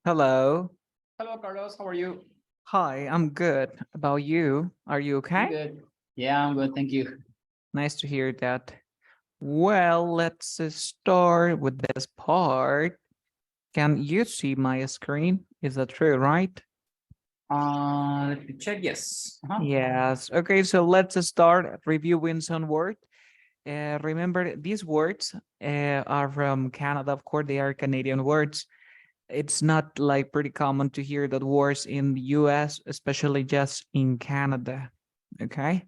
Hello. Hello, Carlos. How are you? Hi, I'm good. About you? Are you I'm okay? good. Yeah, I'm good. Thank you. Nice to hear that. Well, let's start with this part. Can you see my screen? Is that true, right? Let me check. Yes. Yes. Okay, so let's start reviewing some words. Remember, these words are from Canada. Of course, they are Canadian words. It's not like pretty common to hear that words in the US, especially just in Canada. Okay.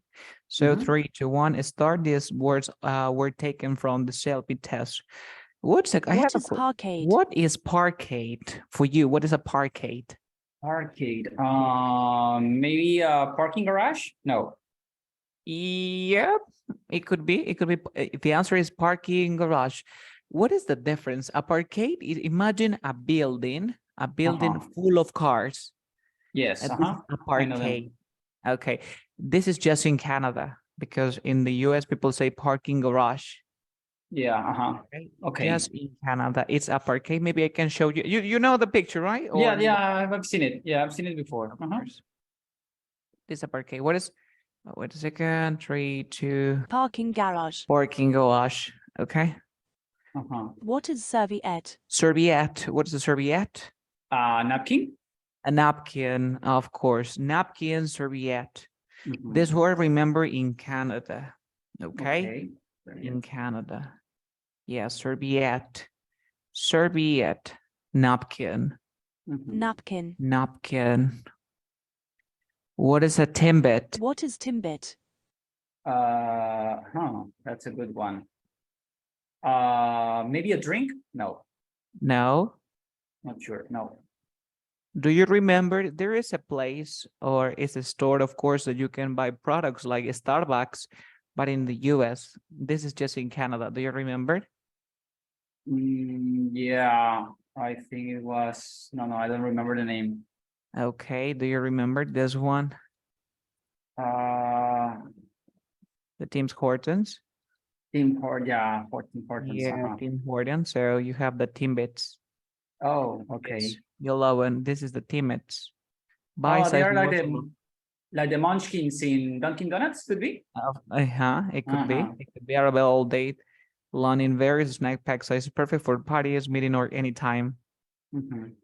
So Mm-hmm. 3, 2, 1, start. These words were taken from the selfie test. I have What a is parkade? what is parkade for you? What is a parkade? Arcade. Maybe a parking garage? No. Yep, it could be. It could be. The answer is parking garage. What is the difference? A parkade is, imagine a building Uh-huh. full of cars. Yes. This is Uh-huh. a I know parkade. them. Okay, this is just in Canada because in the US people say parking garage. Yeah. Uh-huh. Okay, Okay. just in Canada, it's a parkade. Maybe I can show you. You know the picture, right? Or Yeah. you Yeah. want, I've seen it. Yeah, I've seen it before. of Uh-huh. course. This is a parkade. What is? Wait a second. 3, 2. Parking garage. Parking garage. Okay. Uh-huh. What is serviette? Serviette. What is a serviette? Napkin? A napkin, of course. Napkin, serviette. Mm-hmm. This word, remember, in Canada. Okay, Okay. in Canada. Yeah, serviette. Serviette. Napkin. Mm-hmm. Napkin. Napkin. What is a timbit? What is timbit? That's a good one. Maybe a drink? No, No. not sure. No. Do you remember there is a place or it's a store, of course, that you can buy products like Starbucks, but in the US, this is just in Canada. Do you remember? Yeah, I think it was. No, I don't remember the name. Okay, do you remember this one? Uh, The Tim Hortons? Tim Hort. Yeah, Tim Hortons. Yeah, Tim Hortons. So you have the Timbits. Oh, Yes, okay. yellow one. This is the Timbits. Buy Oh, they size are reversible. like the Munchkins in Dunkin' Donuts, could be. It could be. Uh-huh. It could be available all day long in various snack pack sizes, perfect for parties, meeting, or anytime. Mm-hmm.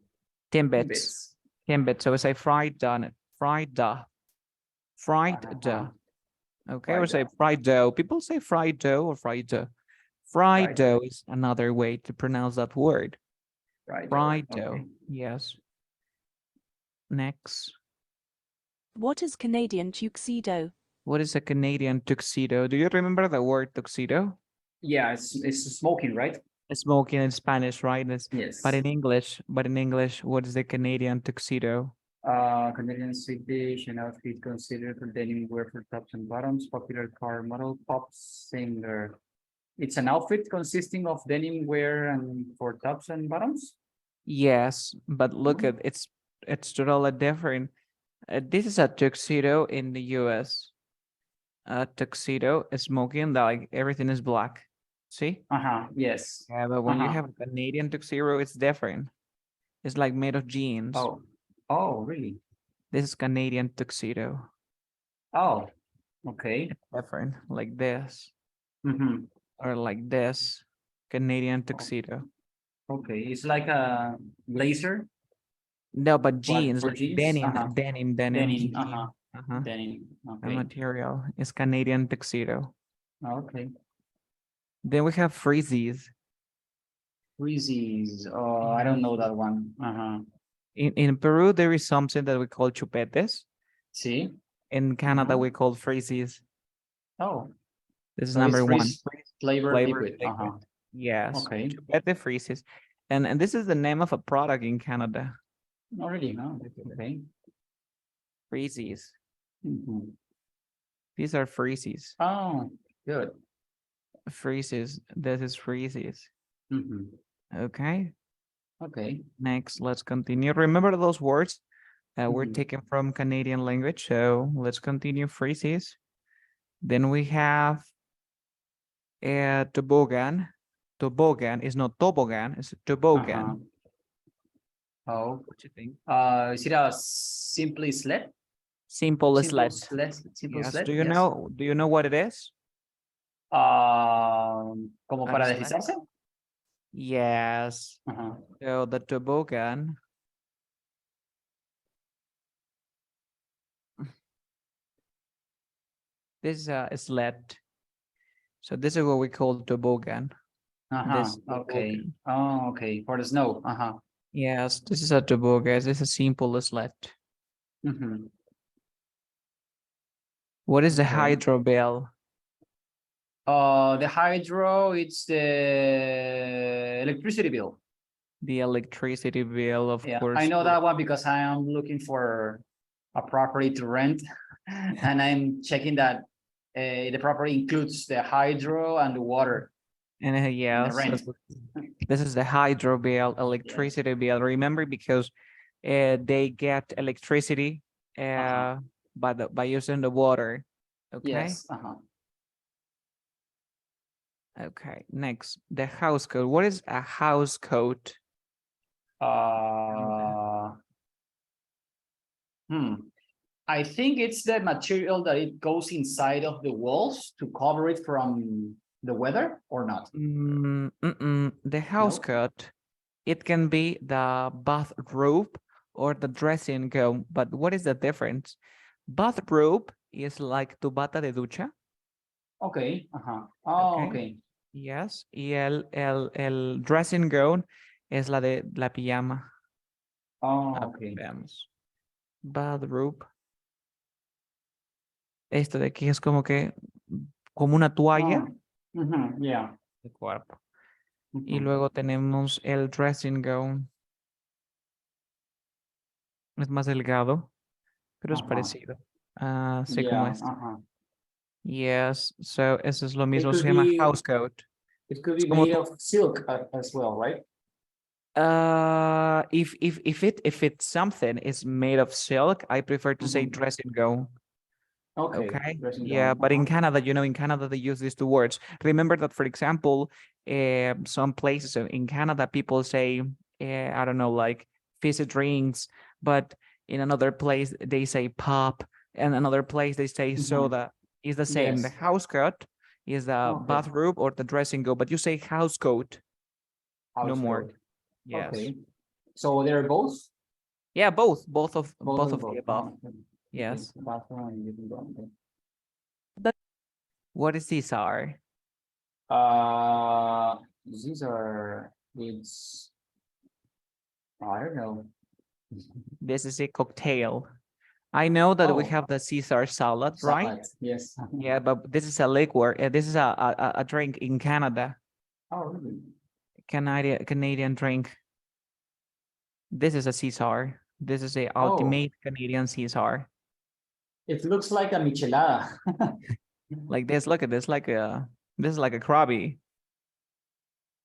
Timbits. Bits. Timbits. So we say fried donut. Fried dough. Fried Uh-huh. dough. Okay, we Right. say fried dough. People say fried dough or fried dough. Fried Right. dough is another way to pronounce that word. Right. Fried Okay. dough. Yes. Next. What is Canadian tuxedo? What is a Canadian tuxedo? Do you remember the word tuxedo? Yeah, it's smoking, right? Smoking in Spanish, right? But Yes. in English, what is the Canadian tuxedo? Canadian sweet dish and outfit considered for denim wear for tops and bottoms. Popular car model, pop singer. It's an outfit consisting of denim wear and for tops and bottoms. Yes, but look Mhm. at it's totally different. This is a tuxedo in the US. A tuxedo is smoking, like everything is black. See? Uh-huh. Yes. Yeah, but when you Uh-huh. have a Canadian tuxedo, it's different. It's like made of jeans. Oh. Oh, really? This is Canadian tuxedo. Oh, okay. It's different, like this Mm-hmm. or like this. Canadian tuxedo. Okay. It's like a blazer, No, but but jeans, for like jeans. denim, Uh-huh. denim Denim. Uh-huh. jean. Uh-huh. Denim. The Okay. material is Canadian tuxedo. Okay. Then we have freezies. Reese's. Oh, I don't Yes. know that one. Uh-huh. In Peru, there is something that we call chupetes. See? In Canada, Uh-huh. we call freezies. Oh, This is so it's number one. freeze flavor Flavor liquid. liquid. Uh-huh. Yes. Okay. Chupete freezes. And this is the name of a product in Canada. Not really, no. Okay. Freezies. Mhm. These are freezies. Oh, good. Freezes. This is freezies. Mhm. Okay. Okay. Next, let's continue. Remember those words were Mhm. taken from Canadian language. So let's continue phrases. Then we have toboggan. Toboggan is not toboggan, it's Uh-huh. toboggan. Oh, What you think? is it a simply sled? Simple sled. Simple Yes. sled, Do you yes. know? Do you know what it is? Como A para sled? deslizarse. Yes. Ajá. So the toboggan. This is a sled. So this is what we call toboggan. This Okay. toboggan. Oh, okay. For the snow. Yes, this is a toboggan. This is a simple sled. Mhm. What is the Okay. hydro bill? The hydro, it's the electricity bill. The electricity bill, of Yeah, course. I know that one because I am looking for a property to rent, and I'm checking that the property includes the hydro and the water And and the yes, rent. this is the hydro bill, electricity bill. Remember, because they get electricity by using the water. Okay. Yes. Okay. Next, the house code. What is a house code? I think it's the material that it goes inside of the walls to cover it from the weather, or not? The house No? code. It can be the bathrobe or the dressing gown, but what is the difference? Bathrobe is like tu bata de ducha. Okay. Oh, Okay. okay. Yes. Y el dressing gown es la de la pijama. Oh, A ver, okay. veamos. Bathrobe. Esto de aquí es como que como una toalla Yeah. de cuerpo. Y luego tenemos el dressing gown. Es más delgado, pero es parecido. Así como Yeah. este. Yes, so eso es lo It mismo, se could llama be house coat. it could Es be como made of silk as well, right? if it's something is made of silk, I prefer to say dressing gown. Okay. Dressing Yeah, gown. but in Canada, in Canada they use these two words. Remember that, for example, some places in Canada people say, I don't know, like fizzy drinks, but in another place they say pop, and another place they say soda. Is the same. The Yes. house coat is the Okay. bathrobe or the dressing gown, but you say house coat, no House more. coat. Yes. Okay. So they're both? Yeah, both of Both the above. Okay. Yes. Okay. Bathroom and living room, okay. What is Caesar? These are, it's, I don't know. This is a cocktail. I know that we Oh, have the Caesar salad, right? salad, yes. Yeah, but this is a liquor. This is a drink in Canada. Oh, really? Canadian drink. This is a Caesar. This is a ultimate Canadian Caesar. It looks like a michelada. Like this, look at this, this is like a Krabi.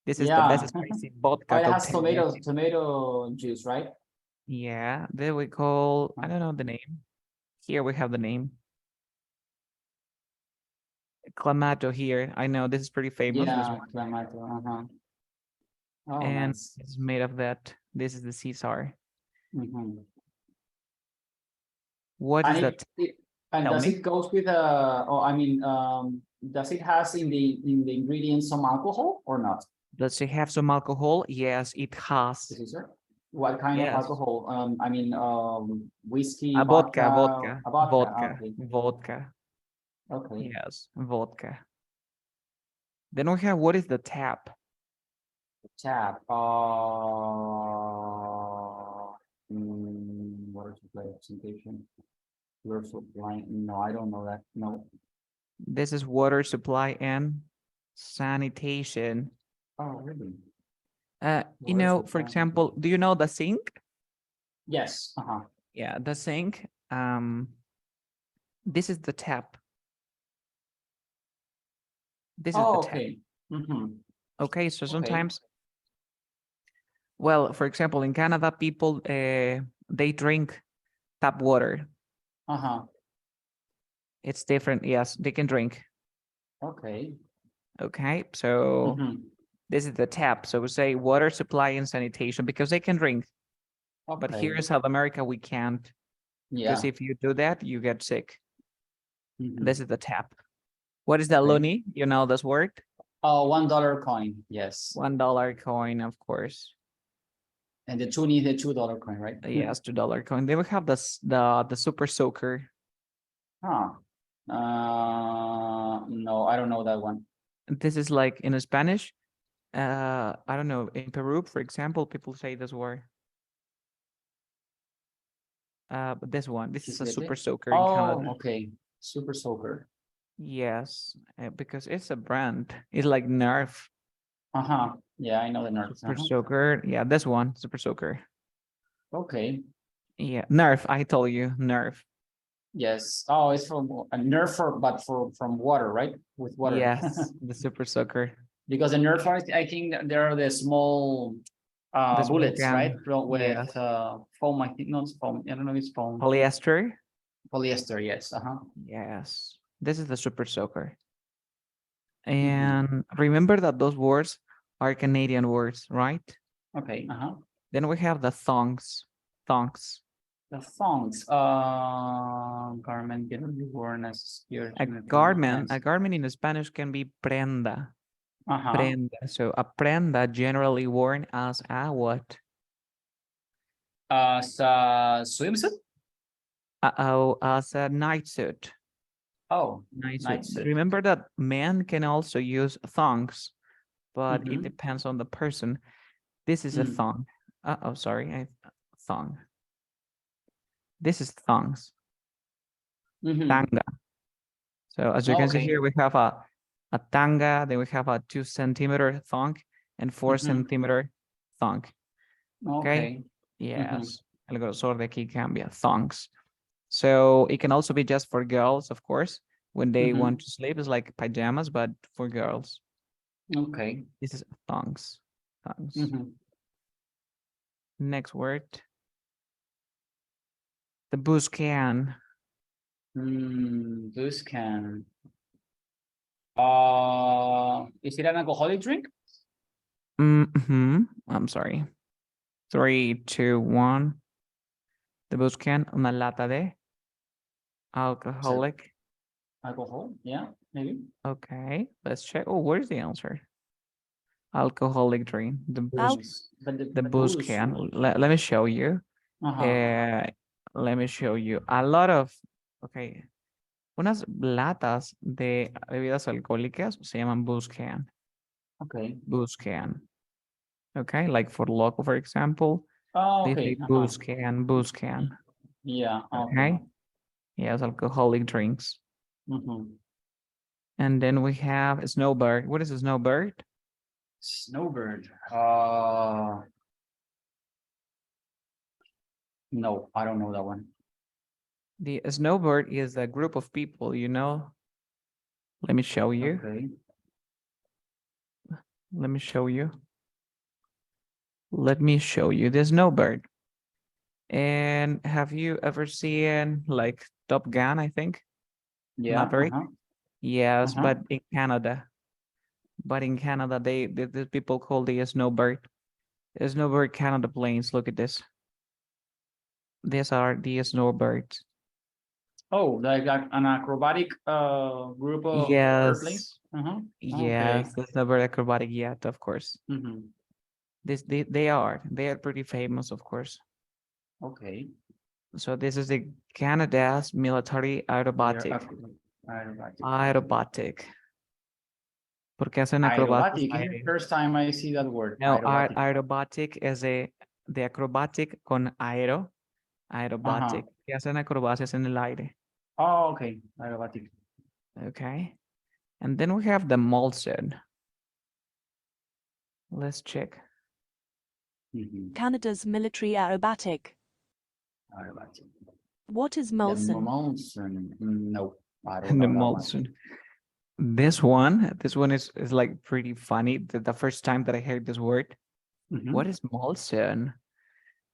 This is the Yeah. best spicy vodka It has cocktail. tomato juice, right? Yeah, there we call, I don't know the name. Here we have the name. Clamato here. I know this is pretty famous. This Yeah, one. clamato. Oh, And nice. it's made of that. This is the Caesar. What is that? And Tell does me. it goes with does it has in the ingredients some alcohol or not? Does it have some alcohol? Yes, it has. This is it. What kind of Yes. alcohol? Whiskey, A vodka. a vodka. Okay. Vodka. Okay. Yes, vodka. Then we have, what is the tap? Tap. Water supply representation. Water supply. No, I don't know that. No. This is water supply and sanitation. Oh, really? You know, for example, do you know the sink? Yes. Yeah, the sink. This is the tap. This is the tap. Okay. Okay, so sometimes, well, for example, in Canada, people they drink tap water. It's different. Yes, they can drink. Okay. Okay, so this is the tap. So we say water supply and sanitation because they can drink. But Okay. here in South America, we can't. Yeah. Because if you do that, you get sick. Mhm. This is the tap. What is the Okay. loonie? You know this word? Oh, $1 coin. Yes. $1 coin, of course. And the toonie is the $2 coin, right? Yes, $2 coin. Then we have the super soaker. Huh. No, I don't know that one. This is like in Spanish. I don't know. In Peru, for example, people say this word. But this one, this is a super soaker in Canada. Oh, okay. Super soaker. Yes, because it's a brand. It's like Nerf. Uh-huh. Yeah, I know the nerds. Super soaker. Yeah, this one, super soaker. Okay. Yeah, Nerf. I told you, Nerf. Yes. Oh, it's from a Nerf but from water, right? With water. Yes, the super soaker. Because the Nerf, I think that there are the small The small bullets, can. right? With Yes. foam, I think, not foam. I don't know if it's foam. Polyester. Polyester, yes. Uh-huh. Yes, this is the super soaker. Mm-hmm. And remember that those words are Canadian words, right? Okay. Uh-huh. Then we have the thongs. Thongs. The thongs. Garment can be worn as skirt. A garment in Spanish can be prenda. Uh-huh. Prenda. So a prenda generally worn as a what? Swimsuit? Oh, as a night suit. Oh, Night night suit. suit. Remember that men can also use thongs, but it Mhm. depends on the person. This is a Mm. thong. Oh, sorry, thong. This is thongs. Mhm. Tanga. So as you can see Okay. here, we have a tanga, then we have a 2 centimeter thong and 4 centimeter thong. Okay. Okay. Yes. El grosor de aquí cambia. Thongs. So it can also be just for girls, of course, when they want to sleep. It's like pajamas, but for girls. Okay. This is thongs. Thongs. Mhm. Next word. The buscan. This can. Is it an alcoholic drink? I'm sorry. 3, 2, 1. The buscan, una lata de alcoholic. Alcohol? Yeah, maybe. Okay, let's check. Oh, where's the answer? Alcoholic drink. The Al- booze. But The booze can. Let me show you. Uh-huh. Let me show you. A lot of. Okay. Unas latas de bebidas alcohólicas se llaman booze can. Okay. Booze can. Okay, like for loco, for example. Oh, They okay. say booze can, booze can. Yeah. Okay. Okay. Yes, alcoholic drinks. Mm-hmm. And then we have a snowbird. What is a snowbird? Snowbird. No, I don't know that one. The snowbird is a group of people, you know. Let me show you. Okay. Let me show you. Let me show you the snowbird. And have you ever seen like Top Gun, I think? Yeah. Maverick? Uh-huh. Yes, Uh-huh. but in Canada. But in Canada, the people call the snowbird. The snowbird Canada planes. Look at this. These are the snowbirds. Oh, like an acrobatic group of airplanes. Yes. Uh-huh. Okay. Yes, the snowbird acrobatic jet, of course. Mm-hmm. They are pretty famous, of course. Okay. So this is the Canada's military They are aerobatic. aerobatic. Aerobatic. Porque hacen acrobacias Aerobatic. aéreas. First time I see that word. No, Aerobatic. aerobatic es de acrobatic con aero. Aerobatic. Que hacen acrobacias en el aire. Oh, okay. Aerobatic. Okay. And then we have the Molson. Let's check. Mm-hmm. Canada's military aerobatic. Aerobatic. What is The Molson? Molson. No, I don't The know that one. Molson. This one is like pretty funny. The first time that I heard this word. Mhm. What is Molson?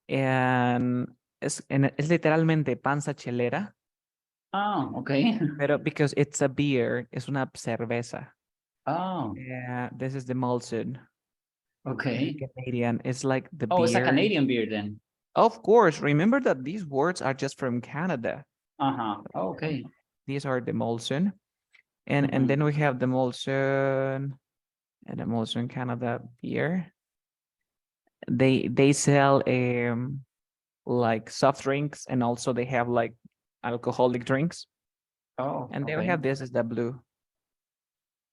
And es literalmente panza chelera, Oh, okay. pero because it's a beer, es una cerveza. Oh, Yeah, this is the Molson. okay. Canadian. It's like the Oh, it's a beer. Canadian beer then. Of course, remember that these words are just from Canada. Uh-huh. Okay. These are the Molson. And Mhm. then we have the Molson and the Molson Canada beer. They sell like soft drinks, and also they have like alcoholic drinks. Oh, And then we okay. have this is the blue.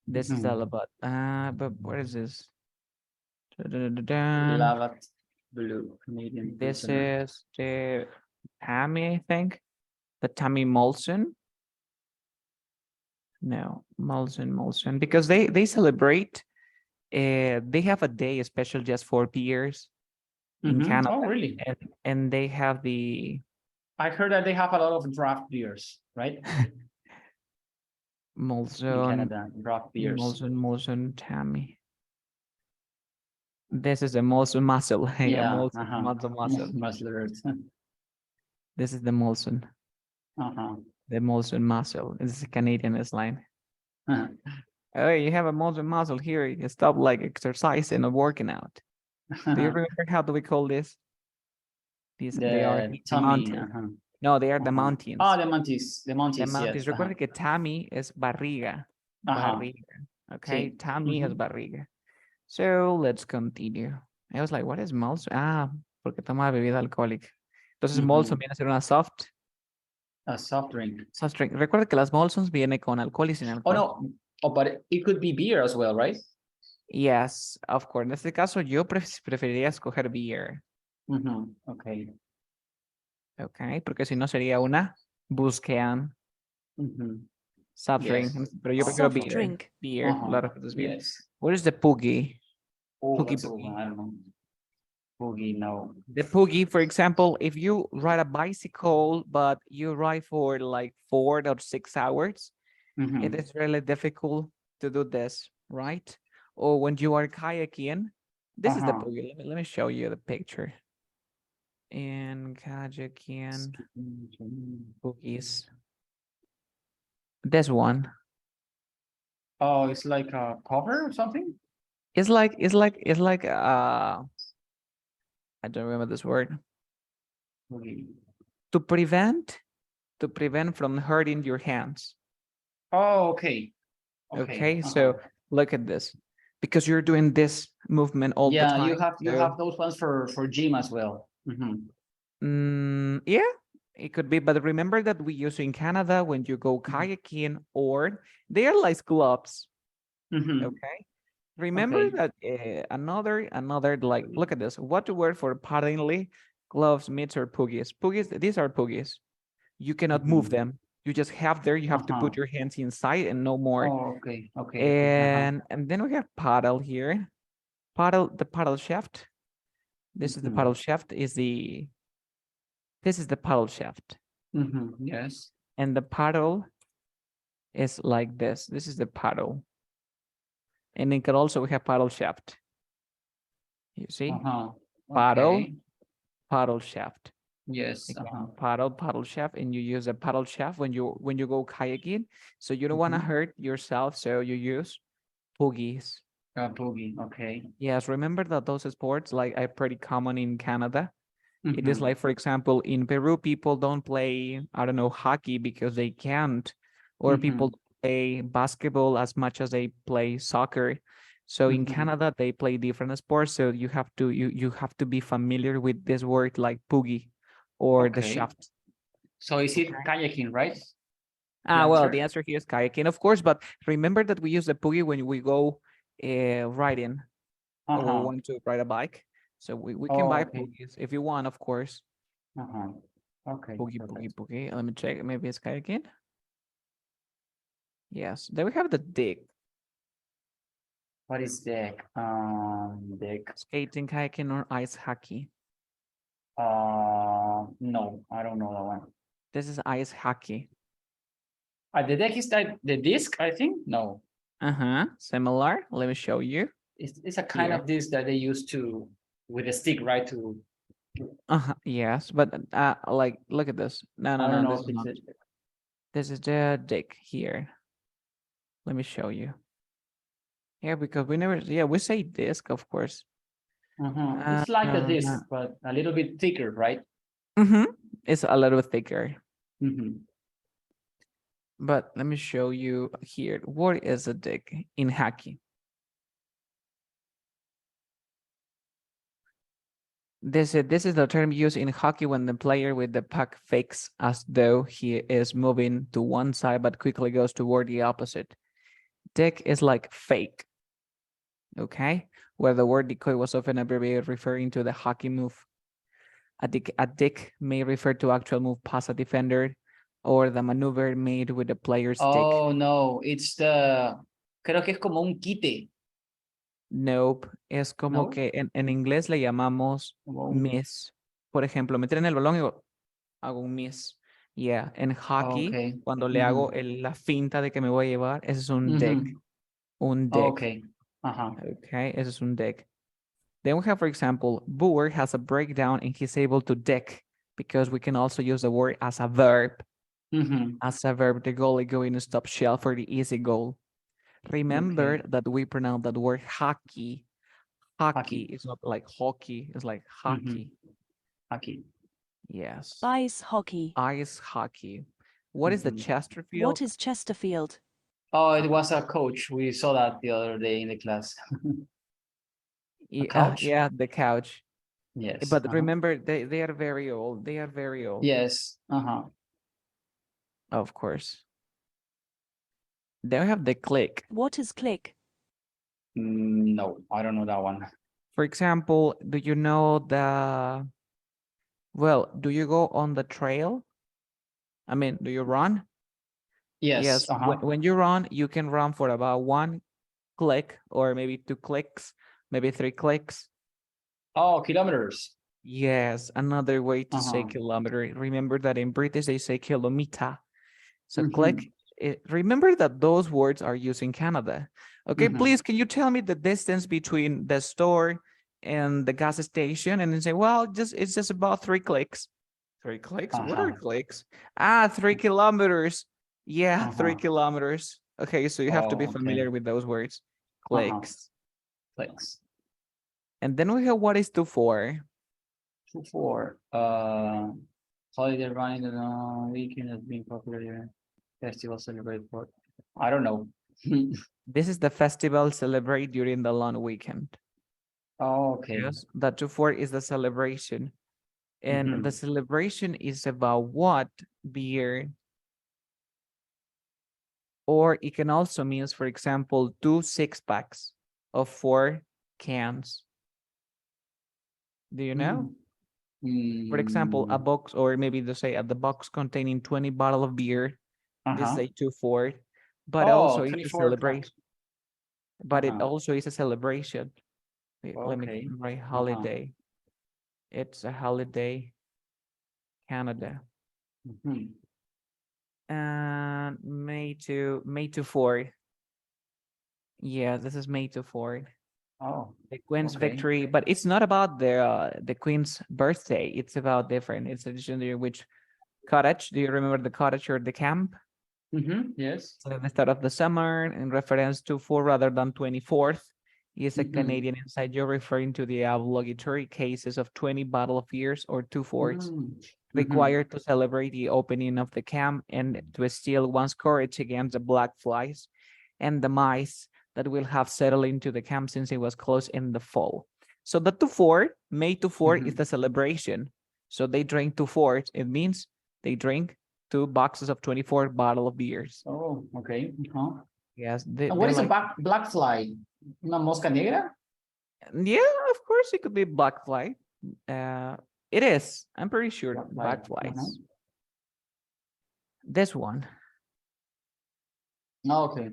This is all Mhm. about but what is this? Dun-dun-dun-dun. Lava blue Canadian This Pilsner. is the Tammy, I think. The Tammy Molson. No, Molson, because they celebrate. They have a day special just for beers in Mhm. Canada, Oh, really? and they have the I heard that they have a lot of draft beers, right? In Molson, Canada, draft beers. Molson Tammy. This is the Molson Muscle. Yeah, Yeah. Molson Uh-huh. Muscle. Muscle. This is the Molson, Uh-huh. the Molson Muscle. This is a Canadian line. Oh, you have a Molson Muscle here. You stop like exercising or working out. Do you remember how do we call this? These they are The the tummy. mountains. Uh-huh. No, they are the Uh-huh. mountains. Ah, the Montes. The The Montes, mountains. yes. Uh-huh. Recuerda que tummy es barriga. Uh-huh. Barriga. Okay, Sí. tummy es Mhm. barriga. So let's continue. I was like, what is Molson? Ah, porque toma bebida alcohólica. Entonces Molson Mhm. viene a ser una soft A soft drink. drink. Recuerda que las Molsons viene con alcohol y sin Oh, alcohol. no. Oh, but it could be beer as well, right? Yes, of course. En este caso yo preferiría escoger beer. Mhm. Okay. Okay, porque si no sería una Buscan Mhm. soft drink. Yes. Pero yo prefiero Soft beer. drink. Beer. A Uh-huh. lot of it is beer. Yes. What is the Poogie? Oh, Poogie that's a good one. Boogie. I don't know. Boogie, no. The Poogie, for example, if you ride a bicycle, but you ride for like 4 or 6 hours, Mhm. it is really difficult to do this, right? Or when you are kayaking, this is the Uh-huh. Poogie. Let me show you the picture. In kayaking, Poogies. This one. Oh, it's like a cover or something? It's like I don't remember this word. Boogie. To prevent from hurting your hands. Oh, okay. Okay. Okay, so look at this. Because you're doing this movement all the Yeah, time. you have those ones for gym as well. Yeah, it could be, but remember that we use in Canada when you go Mhm. kayaking, or they are like gloves. Mhm. Okay. Remember Okay. that another like look at this. What to wear for paddling? Gloves, mitts, or poogies. Poogies, these are poogies. You cannot move Mhm. them. You just have there. You have to put your hands inside and no more. Oh, okay. Okay. And then we have paddle here. The paddle shaft. This is the paddle shaft. This is the paddle shaft, Yes. and the paddle is like this. This is the paddle, and it can also have paddle shaft. You see, paddle, Okay. paddle shaft. Yes. Again, paddle shaft, and you use a paddle shaft when you go kayaking. So you don't want to hurt yourself, so you use poogies. Boogie. Okay. Yes, remember that those sports like are pretty common in Canada. It is like, for example, in Peru, people don't play, I don't know, hockey because they can't, or people play basketball as much as they play soccer. So in Canada, they play different sports. So you have to be familiar with this word like poogie or the Okay. shaft. So is it kayaking, right? Well, answer? the answer here is kayaking, of course, but remember that we use the poogie when we go riding or we want to ride a bike. So we can buy Okay. poogies if you want, of course. Okay. Perfect. Poogie. Let me check. Maybe it's kayaking. Yes. Then we have the dig. What is deck? Deck. Skating, kayaking, or ice hockey. No, I don't know that one. This is ice hockey. The deck is like the disc, I think. No, Similar. Let me show you. it's a kind Here. of disc that they use to with a stick, right? To Yes, but like look at this. I No. don't know This if is it's not. This is the dig here. Let me show you. Yeah, because we never. Yeah, we say disc, of course. It's like a disc, Uh, but a little bit thicker, right? It's a little thicker. Mhm. But let me show you here. What is a dick in hockey? This is the term used in hockey when the player with the puck fakes as though he is moving to one side but quickly goes toward the opposite. Dick is like fake, okay? Where the word decoy was often abbreviated referring to the hockey move. A dick may refer to actual move past a defender or the maneuver made with the player's dick. Oh, no, it's creo que es como un quite, Nope, es como ¿no? que en inglés le llamamos Como un- miss. Por ejemplo, meter en el balón y hago un miss. Yeah, en hockey, Okay. cuando le hago la finta de que me voy a llevar, ese es un deck. Mhm. Un deck. Okay. Ajá. Okay, ese es un deck. Then we have, for example, Boer has a breakdown and he's able to deck because we can also use the word as a verb. Mhm. As a verb, the goalie going to stop shell for the easy goal. Remember Okay. that we pronounce that word hockey. Hockey Hockey. is not like hockey, it's like hockey. Hockey. Yes. Ice hockey. Ice hockey. What is the Mhm. Chesterfield? What is Chesterfield? Oh, it was a coach. We saw that the other day in the class. couch? Yeah, the couch. Yes. But remember, they are very old. They are very old. Yes. Uh-huh. Of course. Then we have the click. What is click? No, I don't know that one. For example, do you know do you go on the trail? I mean, do you run? Yes. Yes. Uh-huh. When you run, you can run for about 1 click or maybe 2 clicks, maybe 3 clicks. Oh, kilometers. Yes, another way to say Uh-huh. kilometer. Remember that in British they say kilometer. So Mhm. click. Remember that those words are used in Canada. Okay, Mhm. please, can you tell me the distance between the store and the gas station? And then say, well, it's just about 3 clicks. 3 clicks? What are Uh-huh. clicks? 3 kilometers. Yeah, three Uh-huh. kilometers. Okay, so you have to be Oh, okay. familiar with those words. Uh-huh. Clicks. Clicks. And then we have what is to for. 2-4. Holiday running the weekend has been popular. Festival celebrated for. I don't know. This is the festival celebrated during the long weekend. Oh, okay. Yes, the to for is the celebration. And Mhm. the celebration is about what beer? Or it can also means, for example, 2 6-packs of 4 cans. Do you know? For example, a Mm. box, or maybe to say at the box containing 20 bottle of beer. This is Uh-huh. a 2 4, but Oh, also it's a 24 celebration. craft. But it Uh-huh. also is a celebration. Wait, let me Okay. write Uh-huh. holiday. It's a holiday, Canada. Mhm. And May to 4. Yeah, this is May to 4. Oh, The Queen's okay. victory, but it's not about the Queen's birthday. It's about different. It's a legendary which cottage. Do you remember the cottage or the camp? Yes. So the start of the summer in reference to 4 rather than 24th is a Mhm. Canadian inside joke referring to the obligatory cases of 20 bottle of beers or 2 4s Mhm. required to celebrate the opening of the camp and to steal one's courage against the black flies and the mice that will have settled into the camp since it was closed in the fall. So the 2-4, May 2-4 is the celebration. So they drink 2-4. It means they drink 2 boxes of 24 bottle of beers. Oh, okay. Uh-huh. Yes, And what they're is a like, black fly? Una mosca negra? yeah, of course it could be black fly. It is. I'm pretty sure Black fly. black flies. This one. Oh, okay.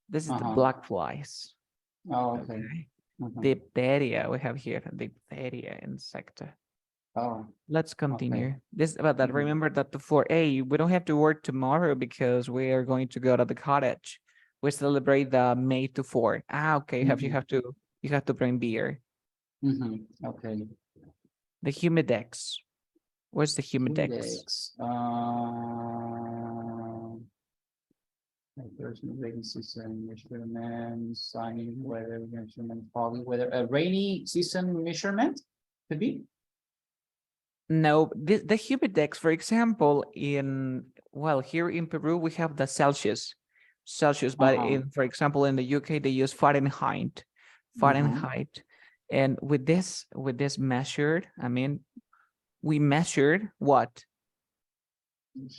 This is the Uh-huh. black flies. Oh, okay. Okay. Uh-huh. Diphtheria. We have here diphtheria insect. Oh, Let's continue. okay. This about that. Mhm. Remember that before, hey, we don't have to work tomorrow because we are going to go to the cottage. We celebrate the May to 4. Okay. You have to bring beer. Okay. The humidex. Where's the humidex? Index. Personal rating system, measurement, signing, weather, measurement, foggy weather, a rainy season measurement could be. No, the humidex, for example, well, here in Peru, we have the Celsius, but for example, in the UK, they use Fahrenheit. And with this measured, I mean, we measured what?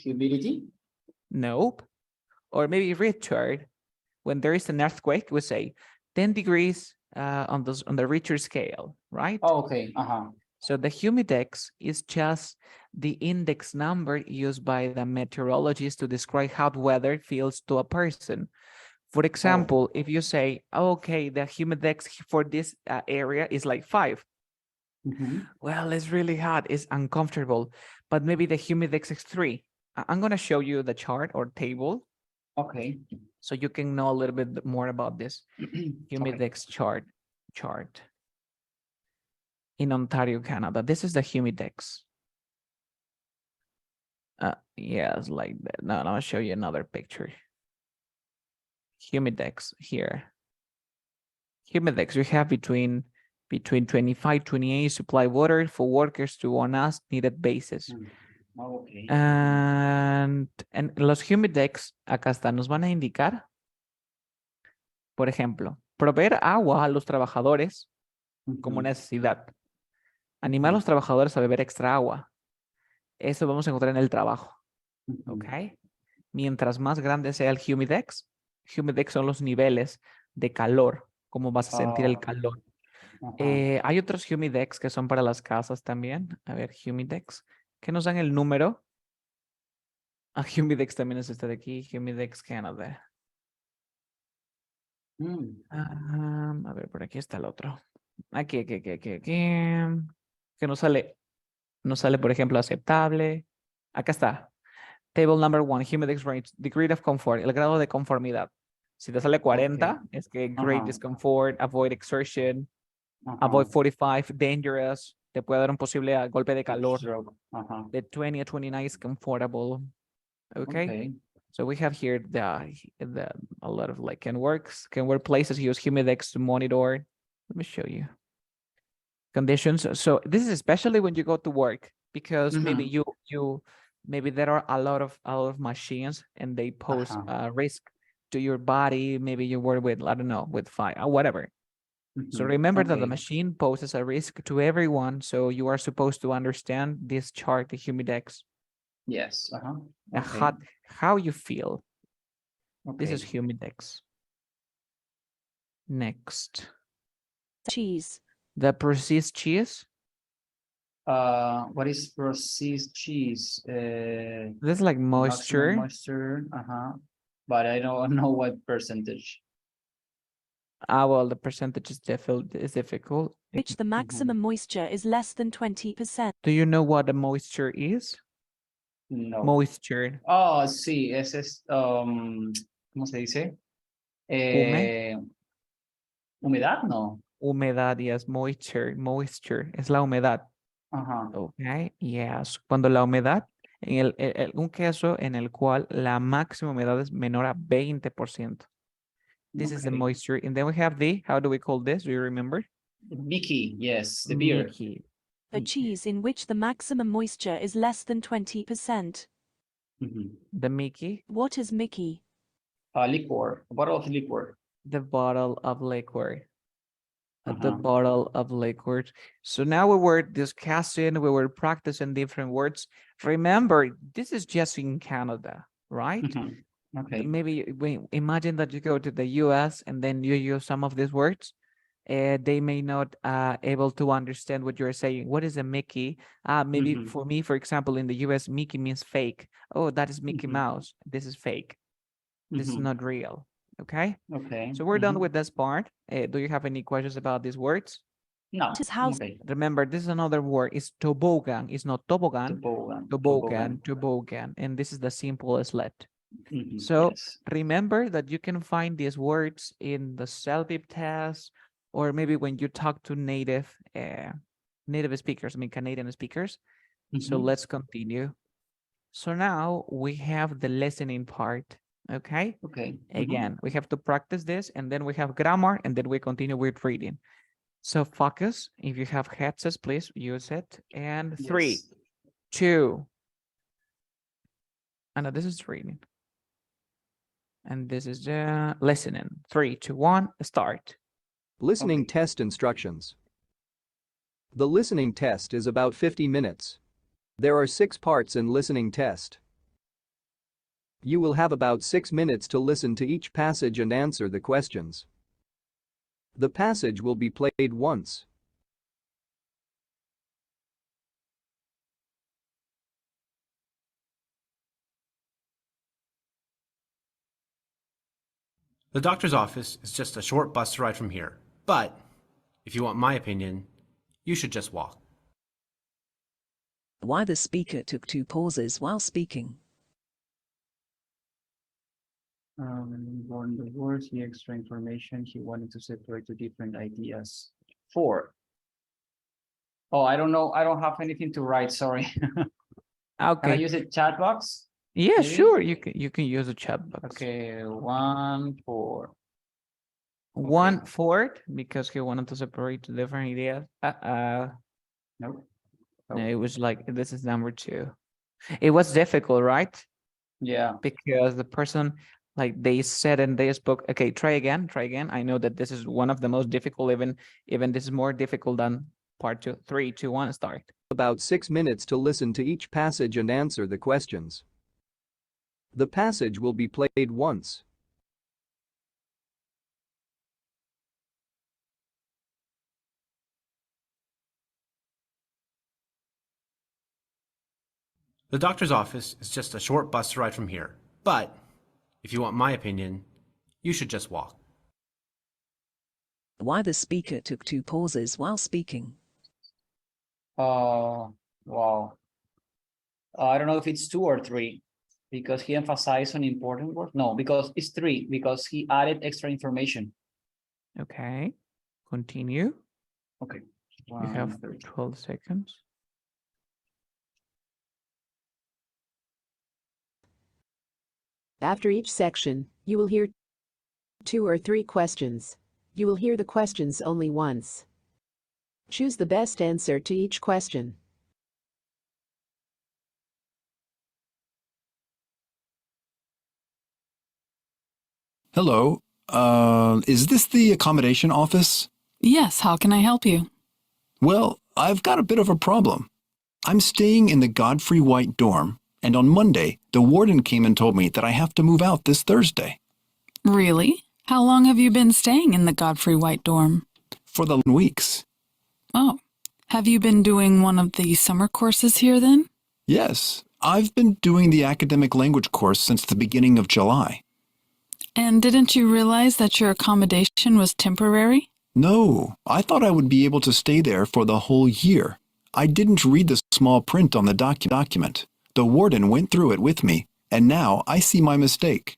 Humidity. Nope. Or maybe Richard, when there is an earthquake, we say 10 degrees on the Richter scale, right? Oh, okay. So the humidex is just the index number used by the meteorologists to describe how weather feels to a person. For example, if you say, okay, the humidex for this area is like 5. Well, it's really hot, it's uncomfortable, but maybe the humidex is 3. I'm going to show you the chart or table. Okay. So you can know a little bit more about this humidex chart in Ontario, Canada. This is the humidex. Yes, like that. No, I'll show you another picture. Humidex here. Humidex, we have between 25, 28 supply water for workers to on as needed basis. Okay. And los humidex, acá está, nos van a indicar, por ejemplo, proveer agua a los trabajadores como necesidad. Animar a los trabajadores a beber extra agua. Eso vamos a encontrar en el trabajo. ¿Ok? Mientras más grande sea el humidex son los niveles de calor, cómo vas a sentir el calor. Hay otros humidex que son para las casas también. A ver, humidex, que nos dan el número. Humidex también es este de aquí, Humidex Canada. A ver, por aquí está el otro. Aquí. Que nos sale, por ejemplo, aceptable. Acá está. Table number 1, humidex range, degree of comfort, el grado de conformidad. Si te sale 40, es que great discomfort, avoid exertion, avoid 45, dangerous, te puede dar un posible golpe de calor. The 20 a 29 is comfortable. Okay. So we have here a lot of like can work places use humidex to monitor. Let me show you conditions. So this is especially when you go to work, because maybe maybe there are a lot of machines and they pose a risk to your body. Maybe you work with, I don't know, with fire or whatever. So remember that the machine poses a risk to everyone. So you are supposed to understand this chart, the humidex. Yes. How you feel. This is humidex. Next. Cheese. The processed cheese. What is processed cheese? This is like moisture. Moisture. But I don't know what percentage. Well, the percentage is difficult. Which the maximum moisture is less than 20%. Do you know what the moisture is? No. Moisture. Oh, sí, ese es, ¿cómo se dice? Humedad, no. Humedad, yes, moisture, es la humedad. Okay, yes. Cuando la humedad, un queso en el cual la máxima humedad es menor a 20%. This is the moisture. And then we have how do we call this? Do you remember? Mickey, yes, the beer. Mickey. A cheese in which the maximum moisture is less than 20%. The Mickey. What is Mickey? Liquor, a bottle of liquor. The bottle of liquor. The bottle of liquor. So now we were discussing, we were practicing different words. Remember, this is just in Canada, right? Okay. Maybe imagine that you go to the US and then you use some of these words. They may not able to understand what you're saying. What is a Mickey? Maybe for me, for example, in the US, Mickey means fake. Oh, that is Mickey Mouse. This is fake. This is not real. Okay. So we're done with this part. Do you have any questions about these words? No. Remember, this is another word. It's toboggan. It's not toboggan. Toboggan. And this is the simplest let. So remember that you can find these words in the self-ip test, or maybe when you talk to native speakers, I mean Canadian speakers. So let's continue. So now we have the listening part. Okay. Okay. Again, we have to practice this, and then we have grammar, and then we continue with reading. So focus. If you have headsets, please use it. And 3, Yes. 2. I know this is reading. And this is listening. 3, 2, 1, start. Listening Okay. test instructions. The listening test is about 50 minutes. There are 6 parts in listening test. You will have about 6 minutes to listen to each passage and answer the questions. The passage will be played once. The doctor's office is just a short bus ride from here, but if you want my opinion, you should just walk. Why the speaker took 2 pauses while speaking. On the words, he extra information. He wanted to separate 2 different ideas. 4. Oh, I don't know. I don't have anything to write. Sorry. Can I Okay. use a chat box? Yeah, maybe? sure. You can use a chat box. Okay. 1, 4. 1 fourth, because he wanted to separate 2 different ideas. Nope. No, it was like, this is number 2. It was difficult, right? Yeah. Because the person, like, they said and they spoke, okay, try again. I know that this is one of the most difficult, even this is more difficult than part 2. 3, 2, 1, start. About 6 minutes to listen to each passage and answer the questions. The passage will be played once. The doctor's office is just a short bus ride from here, but if you want my opinion, you should just walk. Why the speaker took 2 pauses while speaking. Wow. I don't know if it's 2 or 3 because he emphasized on important words. No, because it's 3 because he added extra information. Okay. Continue. Okay. You have 1, 12 seconds. After each section, you will hear 2 or 3 questions. You will hear the questions only once. Choose the best answer to each question. Hello. Is this the accommodation office? Yes, how can I help you? Well, I've got a bit of a problem. I'm staying in the Godfrey White dorm, and on Monday, the warden came and told me that I have to move out this Thursday. Really? How long have you been staying in the Godfrey White dorm? For the weeks. Oh, have you been doing one of the summer courses here then? Yes, I've been doing the academic language course since the beginning of July. And didn't you realize that your accommodation was temporary? No, I thought I would be able to stay there for the whole year. I didn't read the small print on the document. The warden went through it with me, and now I see my mistake.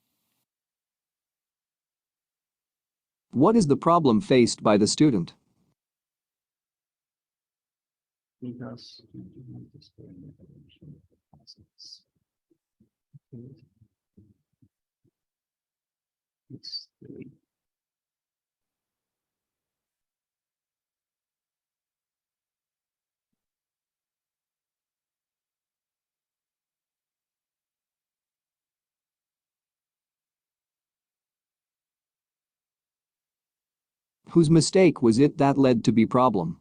What is the problem faced by the student? because it's 3. Whose mistake was it that led to be problem?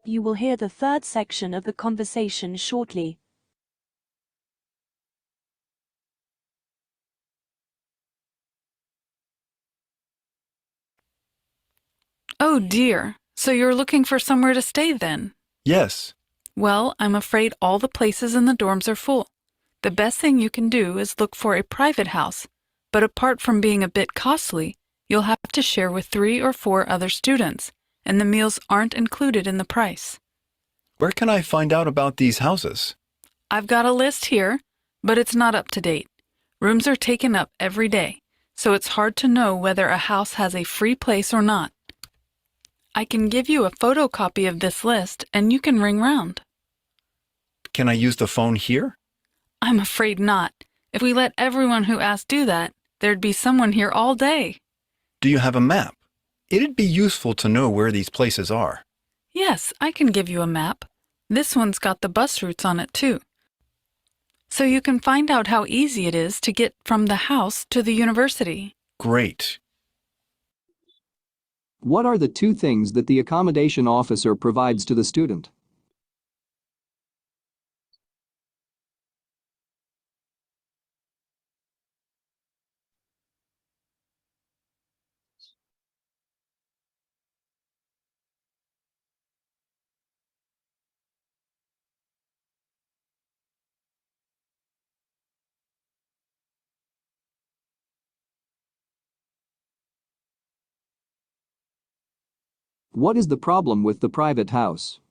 You will hear the 3rd section of the conversation shortly. Oh dear, so you're looking for somewhere to stay then? Yes. Well, I'm afraid all the places in the dorms are full. The best thing you can do is look for a private house, but apart from being a bit costly, You'll have to share with 3 or 4 other students, and the meals aren't included in the price. Where can I find out about these houses? I've got a list here, but it's not up to date. Rooms are taken up every day, so it's hard to know whether a house has a free place or not. I can give you a photocopy of this list and you can ring round. Can I use the phone here? I'm afraid not. If we let everyone who asks do that, there'd be someone here all day. Do you have a map? It'd be useful to know where these places are. Yes, I can give you a map. This one's got the bus routes on it too. So you can find out how easy it is to get from the house to the university. Great. What are the 2 things that the accommodation officer provides to the student? What is the problem with the private house?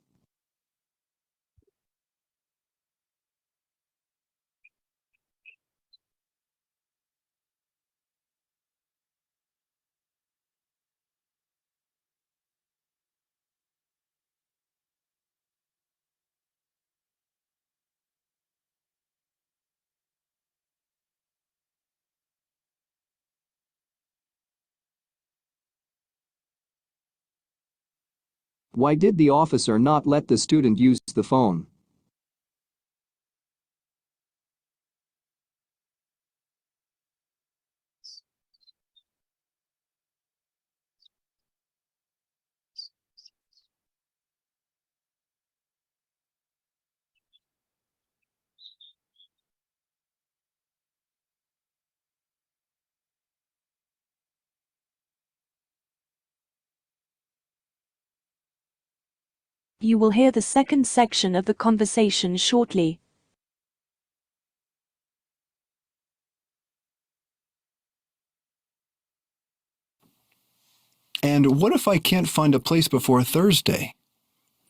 Why did the officer not let the student use the phone? You will hear the second section of the conversation shortly. And what if I can't find a place before Thursday?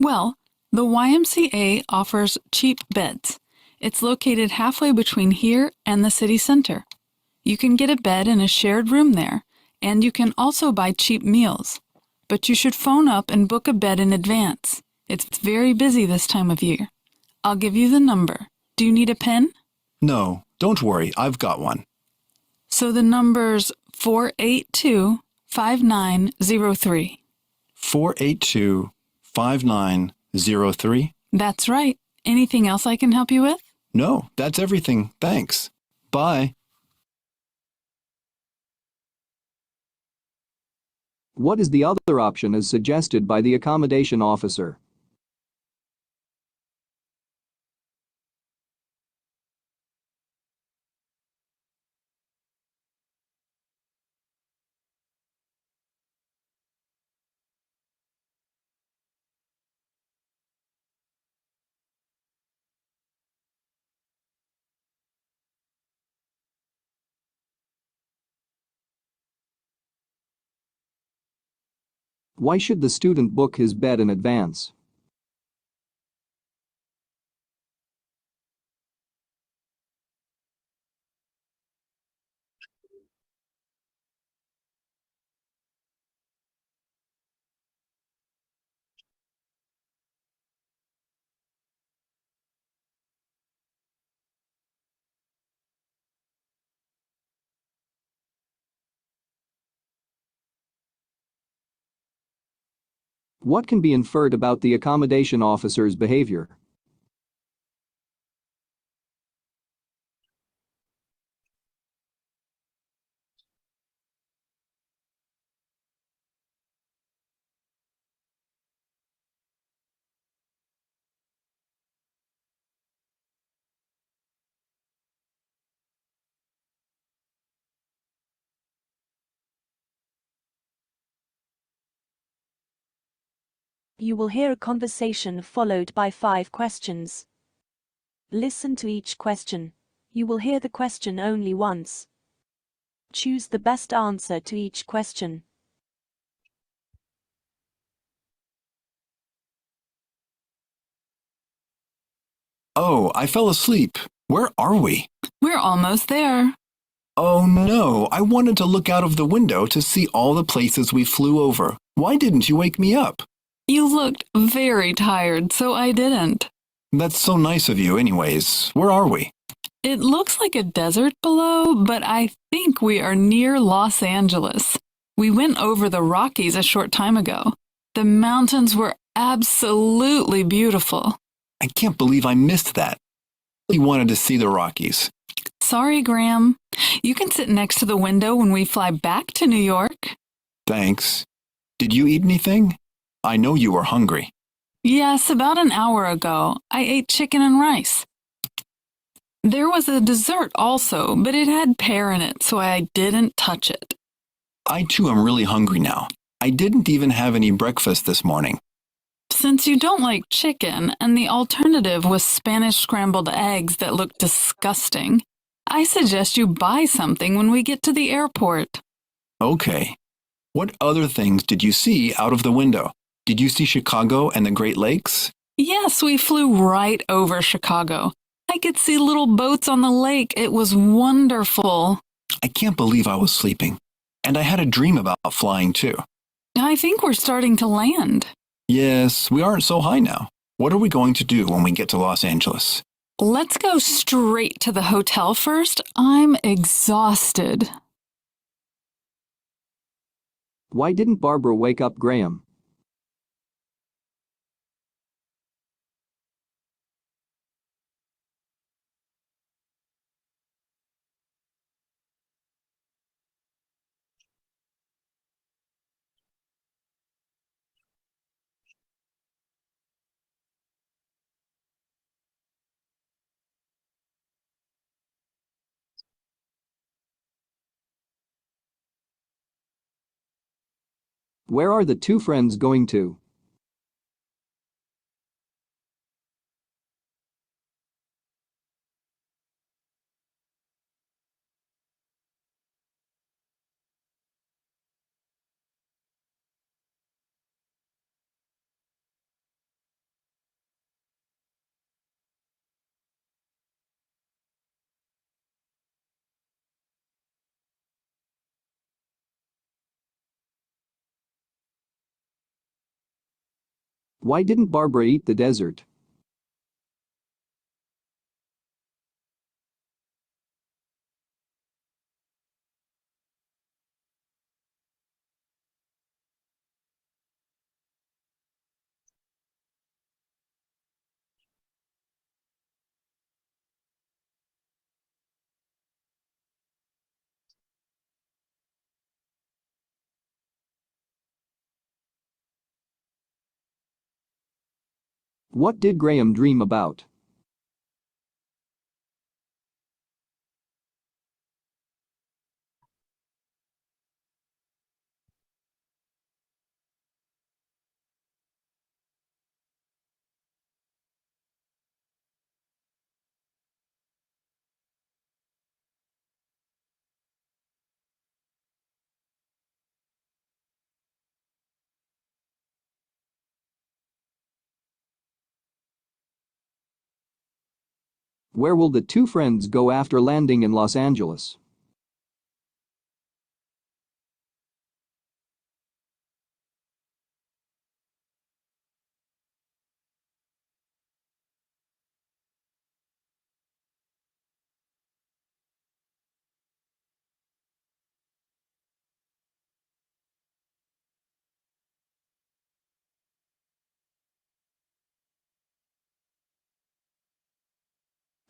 Well, the YMCA offers cheap beds. It's located halfway between here and the city center. You can get a bed in a shared room there, and you can also buy cheap meals. But you should phone up and book a bed in advance. It's very busy this time of year. I'll give you the number. Do you need a pen? No, don't worry, I've got one. So the number's 482-5903. 482-5903? That's right. Anything else I can help you with? No, that's everything. Thanks. Bye. What is the other option as suggested by the accommodation officer? Why should the student book his bed in advance? What can be inferred about the accommodation officer's behavior? You will hear a conversation followed by 5 questions. Listen to each question. You will hear the question only once. Choose the best answer to each question. Oh, I fell asleep. Where are we? We're almost there. Oh no, I wanted to look out of the window to see all the places we flew over. Why didn't you wake me up? You looked very tired, so I didn't. That's so nice of you anyways. Where are we? It looks like a desert below, but I think we are near Los Angeles. We went over the Rockies a short time ago. The mountains were absolutely beautiful. I can't believe I missed that. I really wanted to see the Rockies. Sorry, Graham. You can sit next to the window when we fly back to New York. Thanks. Did you eat anything? I know you were hungry. Yes, about an hour ago, I ate chicken and rice. There was a dessert also, but it had pear in it, so I didn't touch it. I too am really hungry now. I didn't even have any breakfast this morning. Since you don't like chicken, and the alternative was Spanish scrambled eggs that looked disgusting, I suggest you buy something when we get to the airport. Okay. What other things did you see out of the window? Did you see Chicago and the Great Lakes? Yes, we flew right over Chicago. I could see little boats on the lake. It was wonderful. I can't believe I was sleeping. And I had a dream about flying too. I think we're starting to land. Yes, we aren't so high now. What are we going to do when we get to Los Angeles? Let's go straight to the hotel first. I'm exhausted. Why didn't Barbara wake up Graham? Where are the two friends going to? Why didn't Barbara eat the dessert? What did Graham dream about? Where will the two friends go after landing in Los Angeles?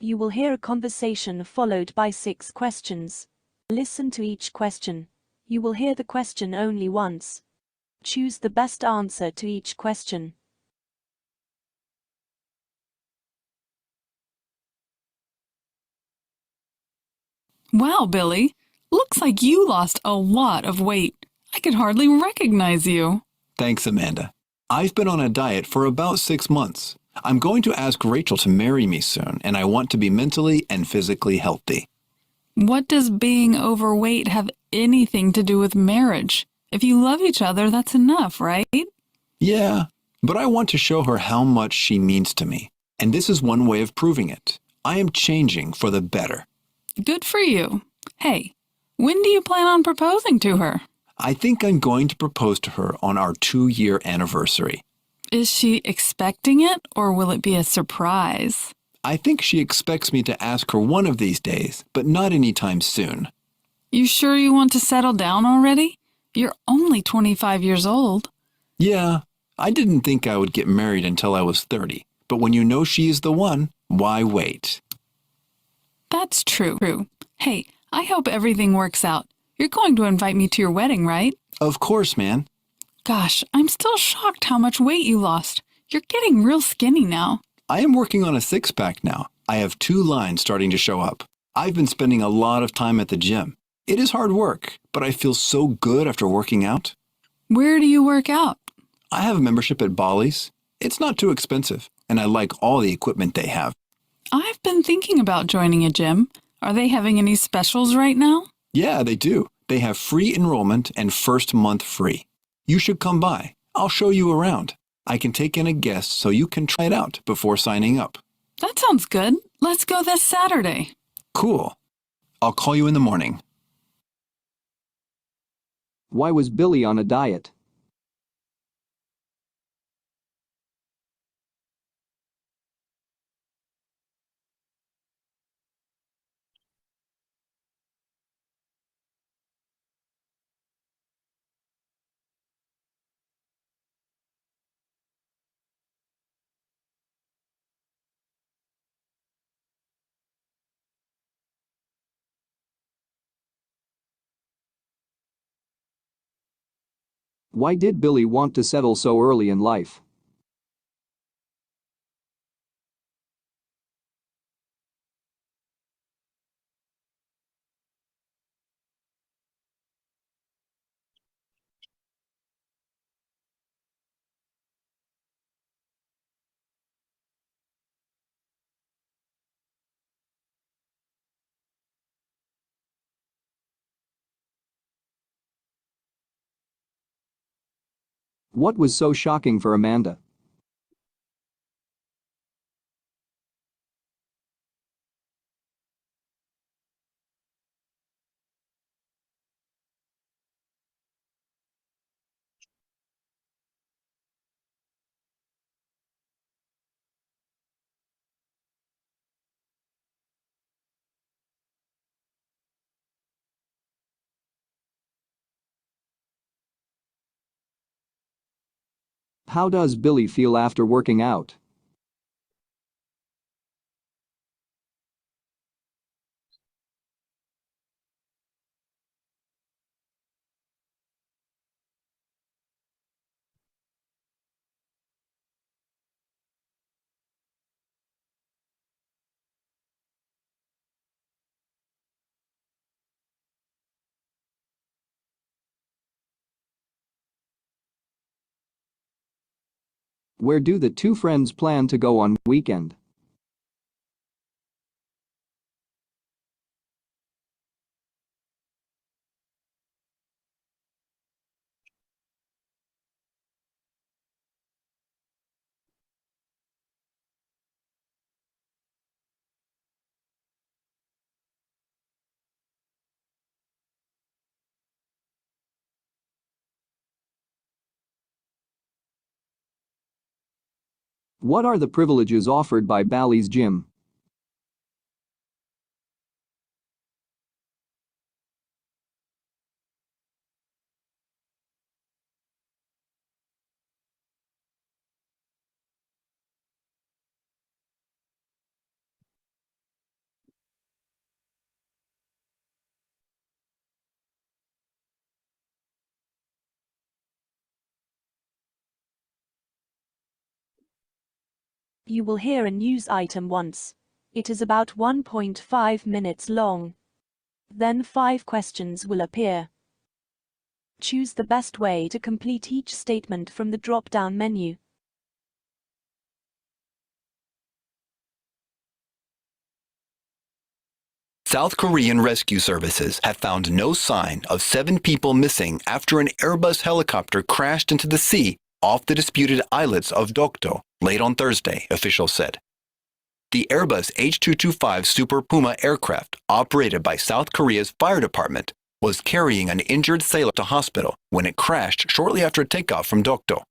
You will hear a conversation followed by 6 questions. Listen to each question. You will hear the question only once. Choose the best answer to each question. Wow, Billy. Looks like you lost a lot of weight. I could hardly recognize you. Thanks, Amanda. I've been on a diet for about 6 months. I'm going to ask Rachel to marry me soon, and I want to be mentally and physically healthy. What does being overweight have anything to do with marriage? If you love each other, that's enough, right? Yeah, but I want to show her how much she means to me. And this is one way of proving it. I am changing for the better. Good for you. Hey, when do you plan on proposing to her? I think I'm going to propose to her on our 2-year anniversary. Is she expecting it, or will it be a surprise? I think she expects me to ask her one of these days, but not anytime soon. You sure you want to settle down already? You're only 25 years old. Yeah, I didn't think I would get married until I was 30, but when you know she is the one, why wait? That's true. Hey, I hope everything works out. You're going to invite me to your wedding, right? Of course, man. Gosh, I'm still shocked how much weight you lost. You're getting real skinny now. I am working on a 6-pack now. I have 2 lines starting to show up. I've been spending a lot of time at the gym. It is hard work, but I feel so good after working out. Where do you work out? I have a membership at Bolly's. It's not too expensive, and I like all the equipment they have. I've been thinking about joining a gym. Are they having any specials right now? Yeah, they do. They have free enrollment and first month free. You should come by. I'll show you around. I can take in a guest so you can try it out before signing up. That sounds good. Let's go this Saturday. Cool. I'll call you in the morning. Why was Billy on a diet? Why did Billy want to settle so early in life? What was so shocking for Amanda? How does Billy feel after working out? Where do the two friends plan to go on weekend? What are the privileges offered by Bally's gym? You will hear a news item once. It is about 1.5 minutes long. Then 5 questions will appear. Choose the best way to complete each statement from the drop-down menu. South Korean rescue services have found no sign of 7 people missing after an Airbus helicopter crashed into the sea off the disputed islets of Dokdo late on Thursday, officials said. The Airbus H225 Super Puma aircraft, operated by South Korea's fire department, was carrying an injured sailor to hospital when it crashed shortly after takeoff from Dokdo.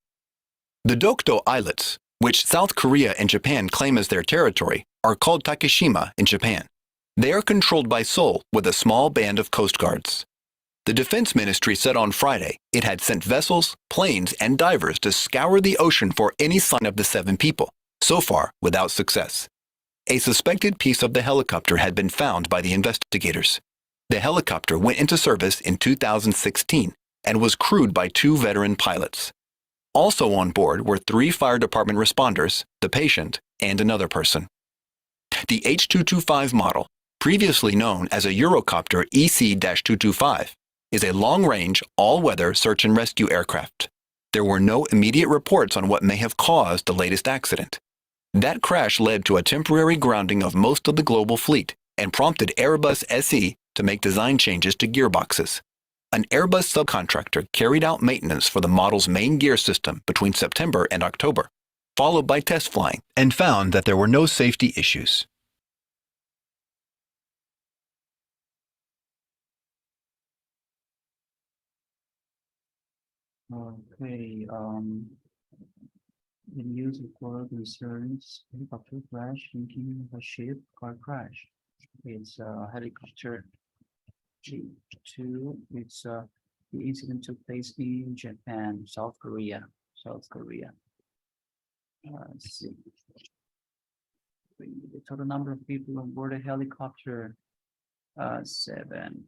The Dokdo Islets, which South Korea and Japan claim as their territory, are called Takeshima in Japan. They are controlled by Seoul with a small band of coast guards. The Defense Ministry said on Friday it had sent vessels, planes, and divers to scour the ocean for any sign of the 7 people, so far without success. A suspected piece of the helicopter had been found by the investigators. The helicopter went into service in 2016 and was crewed by 2 veteran pilots. Also on board were 3 fire department responders, the patient, and another person. The H225 model, previously known as a Eurocopter EC-225, is a long-range, all-weather search and rescue aircraft. There were no immediate reports on what may have caused the latest accident. That crash led to a temporary grounding of most of the global fleet and prompted Airbus SE to make design changes to gearboxes. An Airbus subcontractor carried out maintenance for the model's main gear system between September and October, followed by test flying, and found that there were no safety issues. Okay, the news report concerns helicopter crash, sinking of a ship, car crash. It's a helicopter G2. It's the incident took place in Japan, South Korea. Let's see. The total number of people on board a helicopter, 7.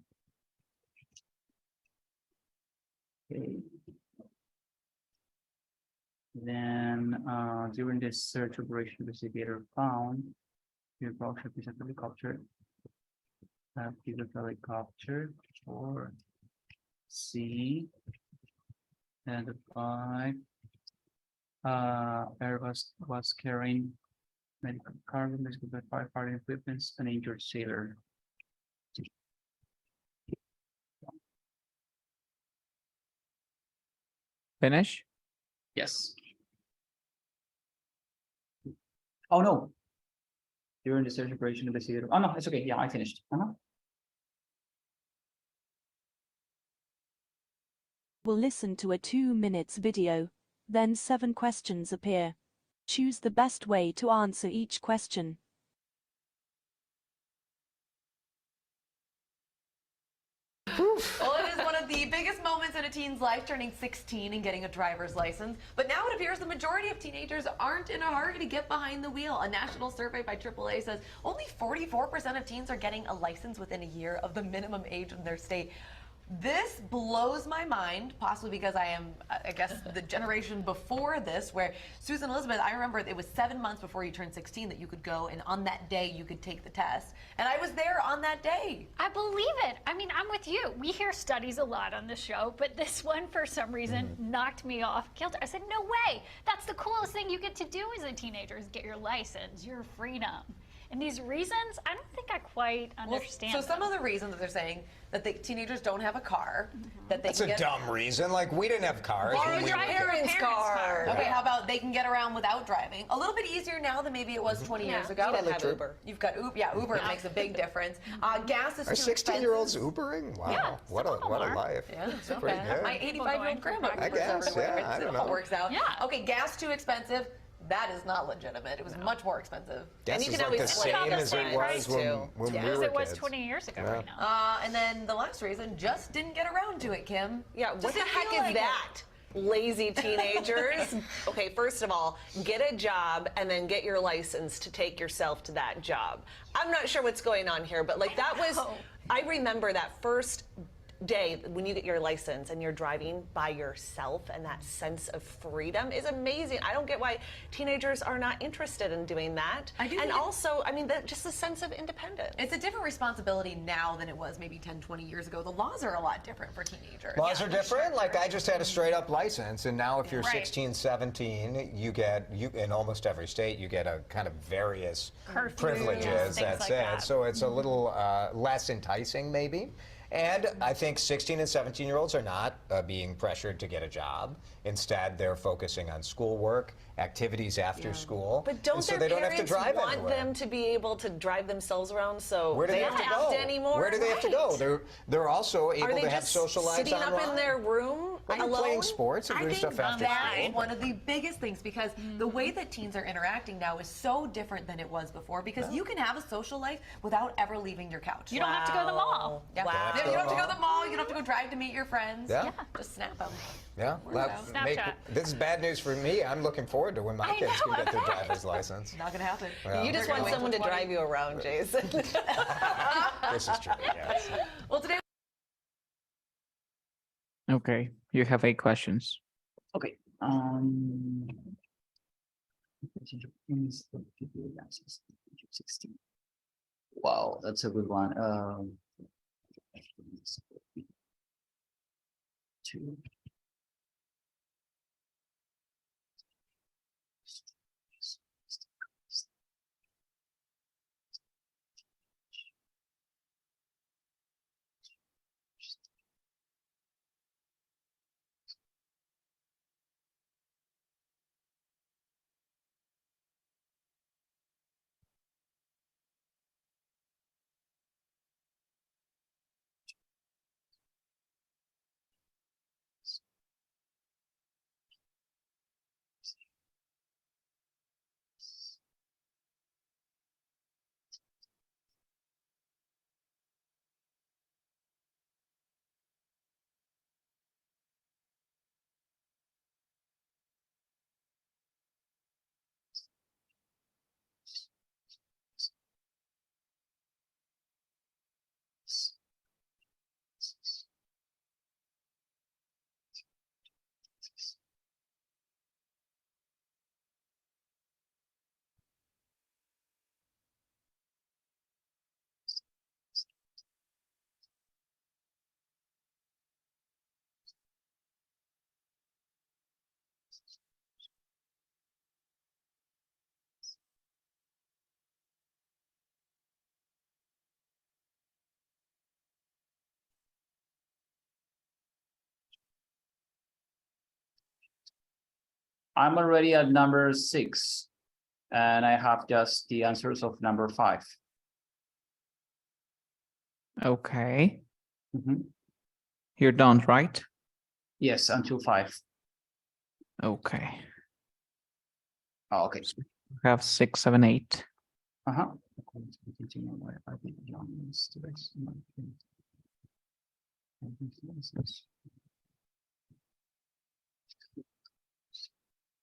Okay. Then during this search operation, investigator found the approximate piece of helicopter, or C, and the 5. Airbus was carrying medical cargo, medical firefighting equipment, an injured sailor. Finish? Yes. Oh no. During the search operation, investigator. Oh no, it's okay. Yeah, I finished. We'll listen to a 2 minutes video. Then 7 questions appear. Choose the best way to answer each question. Well, it is one of the biggest moments in a teen's life, turning 16 and getting a driver's license. But now it appears the majority of teenagers aren't in a hurry to get behind the wheel. A national survey by AAA says only 44% of teens are getting a license within a year of the minimum age in their state. This blows my mind, possibly because I am, I guess, the generation before this, where Susan Elizabeth, I remember it was 7 months before you turned 16 that you could go, and on that day you could take the test. And I was there on that day. I believe it. I mean, I'm with you. We hear studies a lot on the show, but this one, for some reason, knocked me off kilter. I said, no way. That's the coolest thing you get to do as a teenager is get your license, your freedom. And these reasons, I don't think I quite understand. So some of the reasons that they're saying that the teenagers don't have a car, that they That's can a dumb reason. Like, we didn't have cars. borrow your parents' car. Okay, Yeah. how about they can get around without driving? A little bit easier now than maybe it was 20 years ago. Totally true. Uber. You've got Uber. Yeah, Uber makes a big difference. Gas is Are too 16-year-olds expensive. Ubering? Wow. Yeah, what a life. Yeah, it's not Pretty bad. good. My 85-year-old grandma. I guess, yeah, I don't It all know. works out. Yeah. Okay, gas too expensive. That is not legitimate. It was much more expensive. Gas you is can like always the split same the as same it price, was when, too. when we As were it was kids. 20 years ago Yeah. right now. And then the last reason, just didn't get around to it, Kim. Yeah, what Just the didn't heck feel is like that? Lazy teenagers. Okay, first of all, get a job and then get your license to take yourself to that job. I'm not sure what's going on here, but like that was, I remember that first day when you get your license and you're driving by yourself, and that sense of freedom is amazing. I don't get why teenagers are not interested in doing that. And also, I mean, just the sense of independence. It's a different responsibility now than it was maybe 10, 20 years ago. The laws are a lot different for teenagers. Laws are different. Like, I just had a straight up license, and now if you're Right. 16, 17, you in almost every state, you get a kind of various Curfews, privileges. things That's like it. that. So it's a little less enticing, maybe. And I think 16 and 17-year-olds are not being pressured to get a job. Instead, they're focusing on schoolwork, activities after school. But don't and so their they don't have to parents drive want anywhere. them to be able to drive themselves around, so Where do they have to go? anymore? Where do they have to go? They're also Are able they to have just social lives sitting online. up in their room Well, they're alone? playing sports and I doing think stuff after that school. is one of the biggest things, because the way that teens are interacting now is so different than it was before, because you can have a social life without ever leaving your couch. You don't have to go to the mall. Yeah. Wow. You don't have to go to the mall. You don't have to go drive to meet your friends. Yeah. Just snap them. Yeah, Snapchat. this is bad news for me. I'm looking forward to when my I kids know, can get their I'm not. driver's license. Not gonna happen. Yeah. You just They're want gonna someone wait to till drive you around, Jason. This is true. Yes. Well, today Okay, you have 8 questions. Okay. Wow, that's a good one. Two. I'm already at number 6, and I have just the answers of number 5. Okay, Mhm. you're done, right? Yes, until 5. Okay, Oh, okay. you have 6, 7, 8. Uh-huh.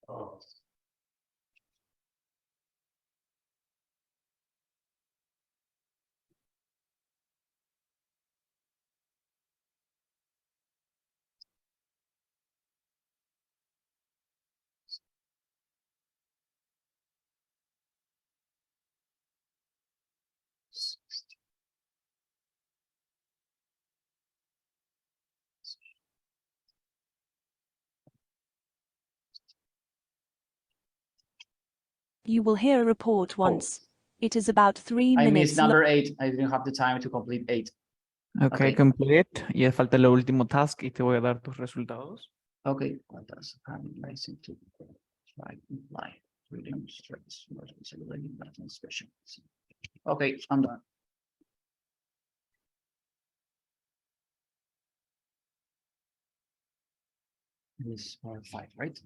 Oh. You will hear a report once. It is about 3 I minutes missed number 8. I didn't have the time to complete 8. Okay, Okay. complete. Ya falta el último task y te voy a dar tus resultados. Okay. What does having license to try imply? Reading stress, responsibility, and special. Okay, I'm done. This is part 5, right?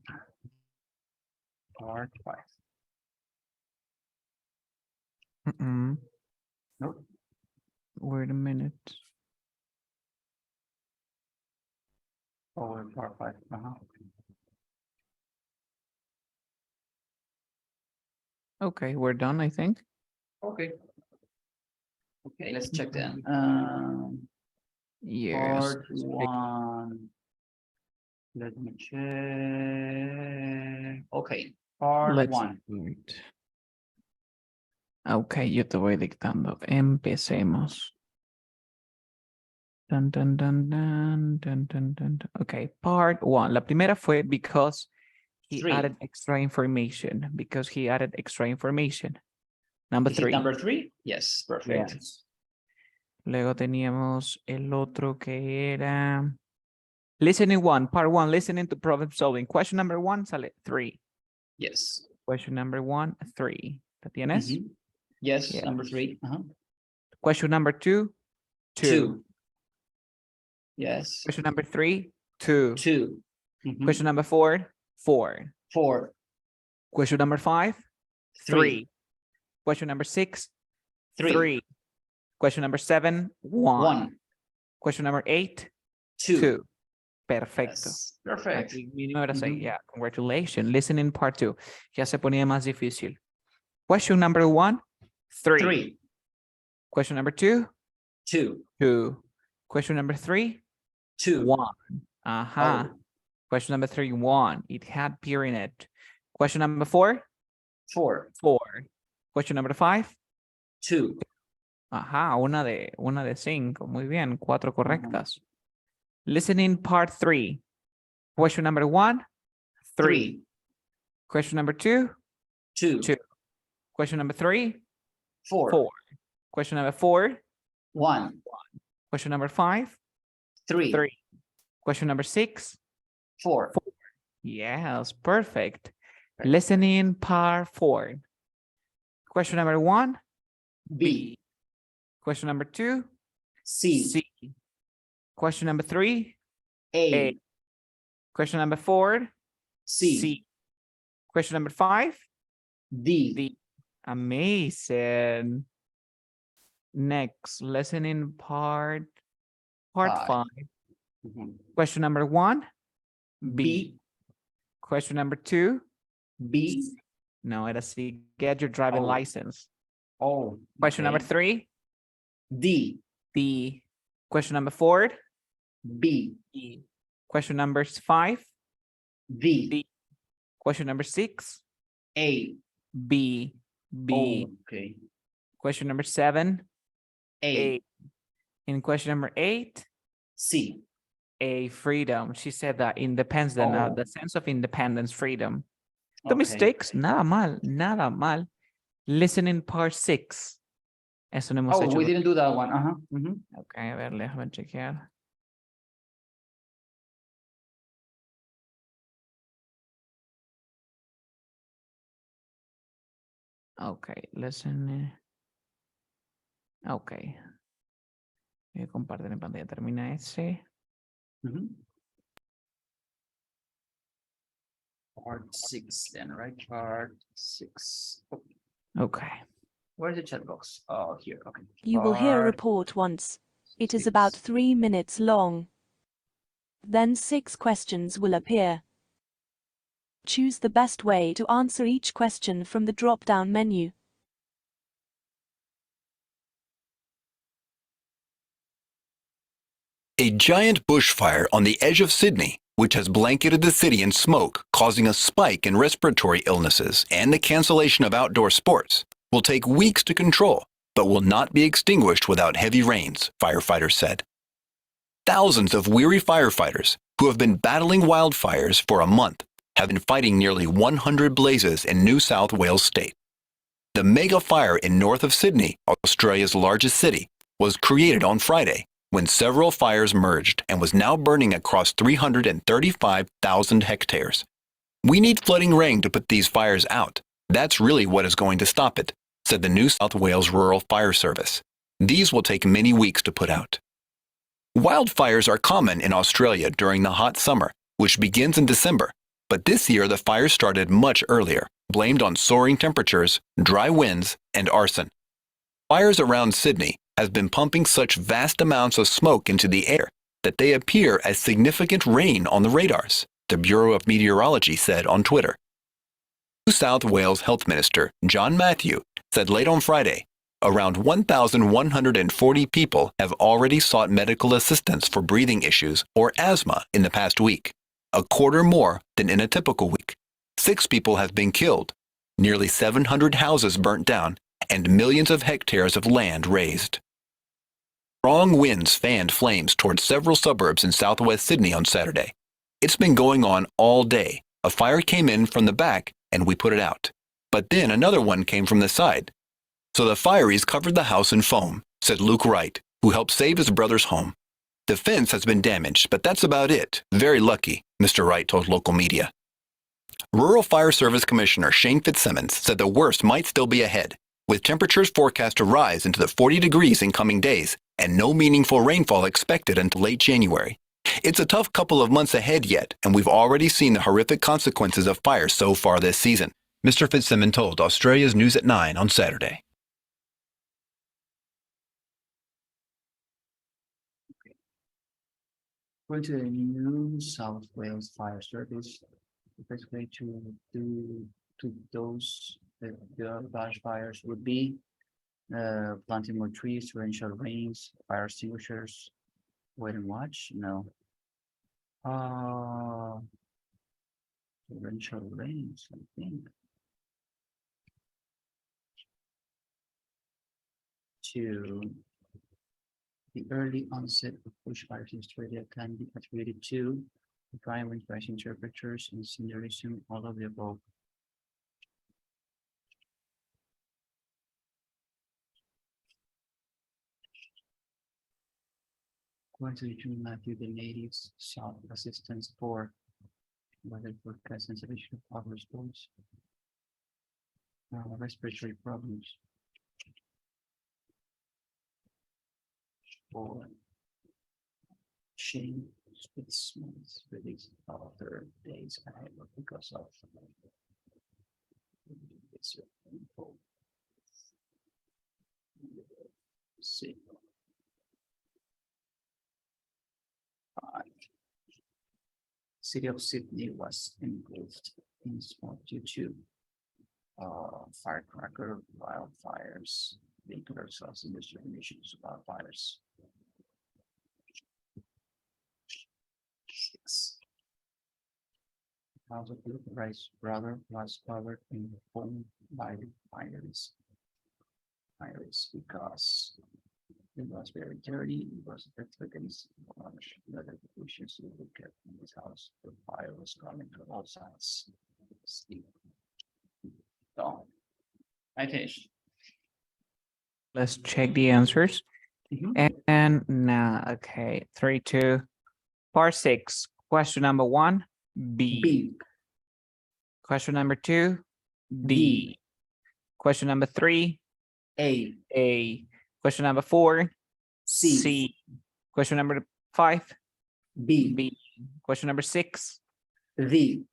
Part 5. Mm-mm. Nope. Wait a minute. Oh, part 5. Okay, we're done, I think. Okay. Okay, let's check then. Yes. Part one. Let me check. Okay, part Let's one. start. Ok, yo te voy dictando. Empecemos. Dun, dun, dun, dun, dun, dun, dun, dun. Okay, part one. La primera fue because he Three. added extra information. Because he added extra information. Number Is it three. number three? Yes, perfect. Yes. Luego teníamos el otro que era listening one, part one, listening to problem solving. Question number one, sale 3. Yes. Question number 1, 3. ¿Te tienes? Mhm. Yes, Yeah. number three. Question number 2, 2. Two. Yes. Question number 3, 2. Two. Mhm. Question number 4, 4. Four. Question number 5, 3. Three. Question number 6, Three. 3. Question number 7, 1. One. Question number 8, Two. 2. Perfecto. Yes, perfect. Aquí mínimo era 6. Mhm. Yeah, congratulations. Listening part 2. Ya se ponía más difícil. Question number 1, 3. Three. Question number 2, Two. 2. Question number 3, Two. 1. Aha. Oh. Question number 3, 1. It had peer in it. Question number 4, Four. 4. Question number 5, Two. ajá, una de 5. Muy bien, 4 correctas. Listening part 3. Question number 1, 3. Three. Question number 2, Two. 2. Question number 3, Four. 4. Question number 4, One. question number 5, Three. 3. Question number 6, Four. yes, perfect. Listening part 4. Question number 1, B. question number 2, C. C. Question number 3, A. A. Question number 4, C. C. Question number 5, D. D. Amazing. Next, listening part 5. Mhm. Question number 1, B. B. Question number 2, B. no, era C. Get your driving Oh. license. Oh. Question number okay. 3, D. D. Question number 4, B. E. Question number 5, D. D. Question number 6, A. B. B. Oh, okay. Question number 7, A. A. And question number 8, C. A. Freedom. She said that independence, Oh. the sense of independence, freedom. The Okay. mistakes, nada mal, nada mal. Listening part 6. Eso no hemos Oh, hecho. we didn't do that one. Ok, a ver, déjame chequear. Ok, listen. Ok. Voy a compartir en pantalla. Termina ese. Part 6 then, right? Part 6. Oh, Ok. where's the chat box? Oh, here. Okay. You will hear a Part report once. It is 6. about 3 minutes long. Then 6 questions will appear. Choose the best way to answer each question from the drop-down menu. A giant bushfire on the edge of Sydney, which has blanketed the city in smoke, causing a spike in respiratory illnesses and the cancellation of outdoor sports, will take weeks to control, but will not be extinguished without heavy rains, firefighters said. Thousands of weary firefighters who have been battling wildfires for a month have been fighting nearly 100 blazes in New South Wales state. The mega fire in north of Sydney, Australia's largest city, was created on Friday when several fires merged and was now burning across 335,000 hectares. We need flooding rain to put these fires out. That's really what is going to stop it, said the New South Wales Rural Fire Service. These will take many weeks to put out. Wildfires are common in Australia during the hot summer, which begins in December, but this year the fires started much earlier, blamed on soaring temperatures, dry winds, and arson. Fires around Sydney have been pumping such vast amounts of smoke into the air that they appear as significant rain on the radars, the Bureau of Meteorology said on Twitter. New South Wales Health Minister John Matthew said late on Friday Around 1,140 people have already sought medical assistance for breathing issues or asthma in the past week, a quarter more than in a typical week. 6 people have been killed, nearly 700 houses burnt down, and millions of hectares of land razed. Strong winds fanned flames towards several suburbs in southwest Sydney on Saturday. It's been going on all day. A fire came in from the back and we put it out. But then another one came from the side. So the fireys covered the house in foam, said Luke Wright, who helped save his brother's home. The fence has been damaged, but that's about it. Very lucky, Mr. Wright told local media. Rural Fire Service Commissioner Shane Fitzsimmons said the worst might still be ahead, with temperatures forecast to rise into the 40 degrees in coming days and no meaningful rainfall expected until late January. It's a tough couple of months ahead yet, and we've already seen the horrific consequences of fire so far this season, Mr. Fitzsimmons told Australia's News at 9 on Saturday. Going to the New South Wales Fire Service, the best way to do to those the bush fires would be planting more trees, torrential rains, fire extinguishers. Wait and watch. No. Torrential rains, I think. To the early onset of bushfires in Australia can be attributed to the dry wind, rising temperatures, and incineration, all of the above. According to June Matthew, the natives sought assistance for weather forecast and solution of other storms, respiratory problems, for Shane Spitzman's release of their days ahead because of this info. See. City of Sydney was engulfed in smoke due to firecracker wildfires, vehicular source industrial emissions wildfires. 6. House of Luke Wright's brother was covered in foam by the fires because it was very dirty. It was against the issues to look at in his house. The fire was coming from all sides. So, I finished. Let's check the answers. And now, okay, 3, 2, part 6. Question number 1, B. Question number 2, D. Question number 3, A. Question number 4, C. Question number 5, B. Question number 6, D.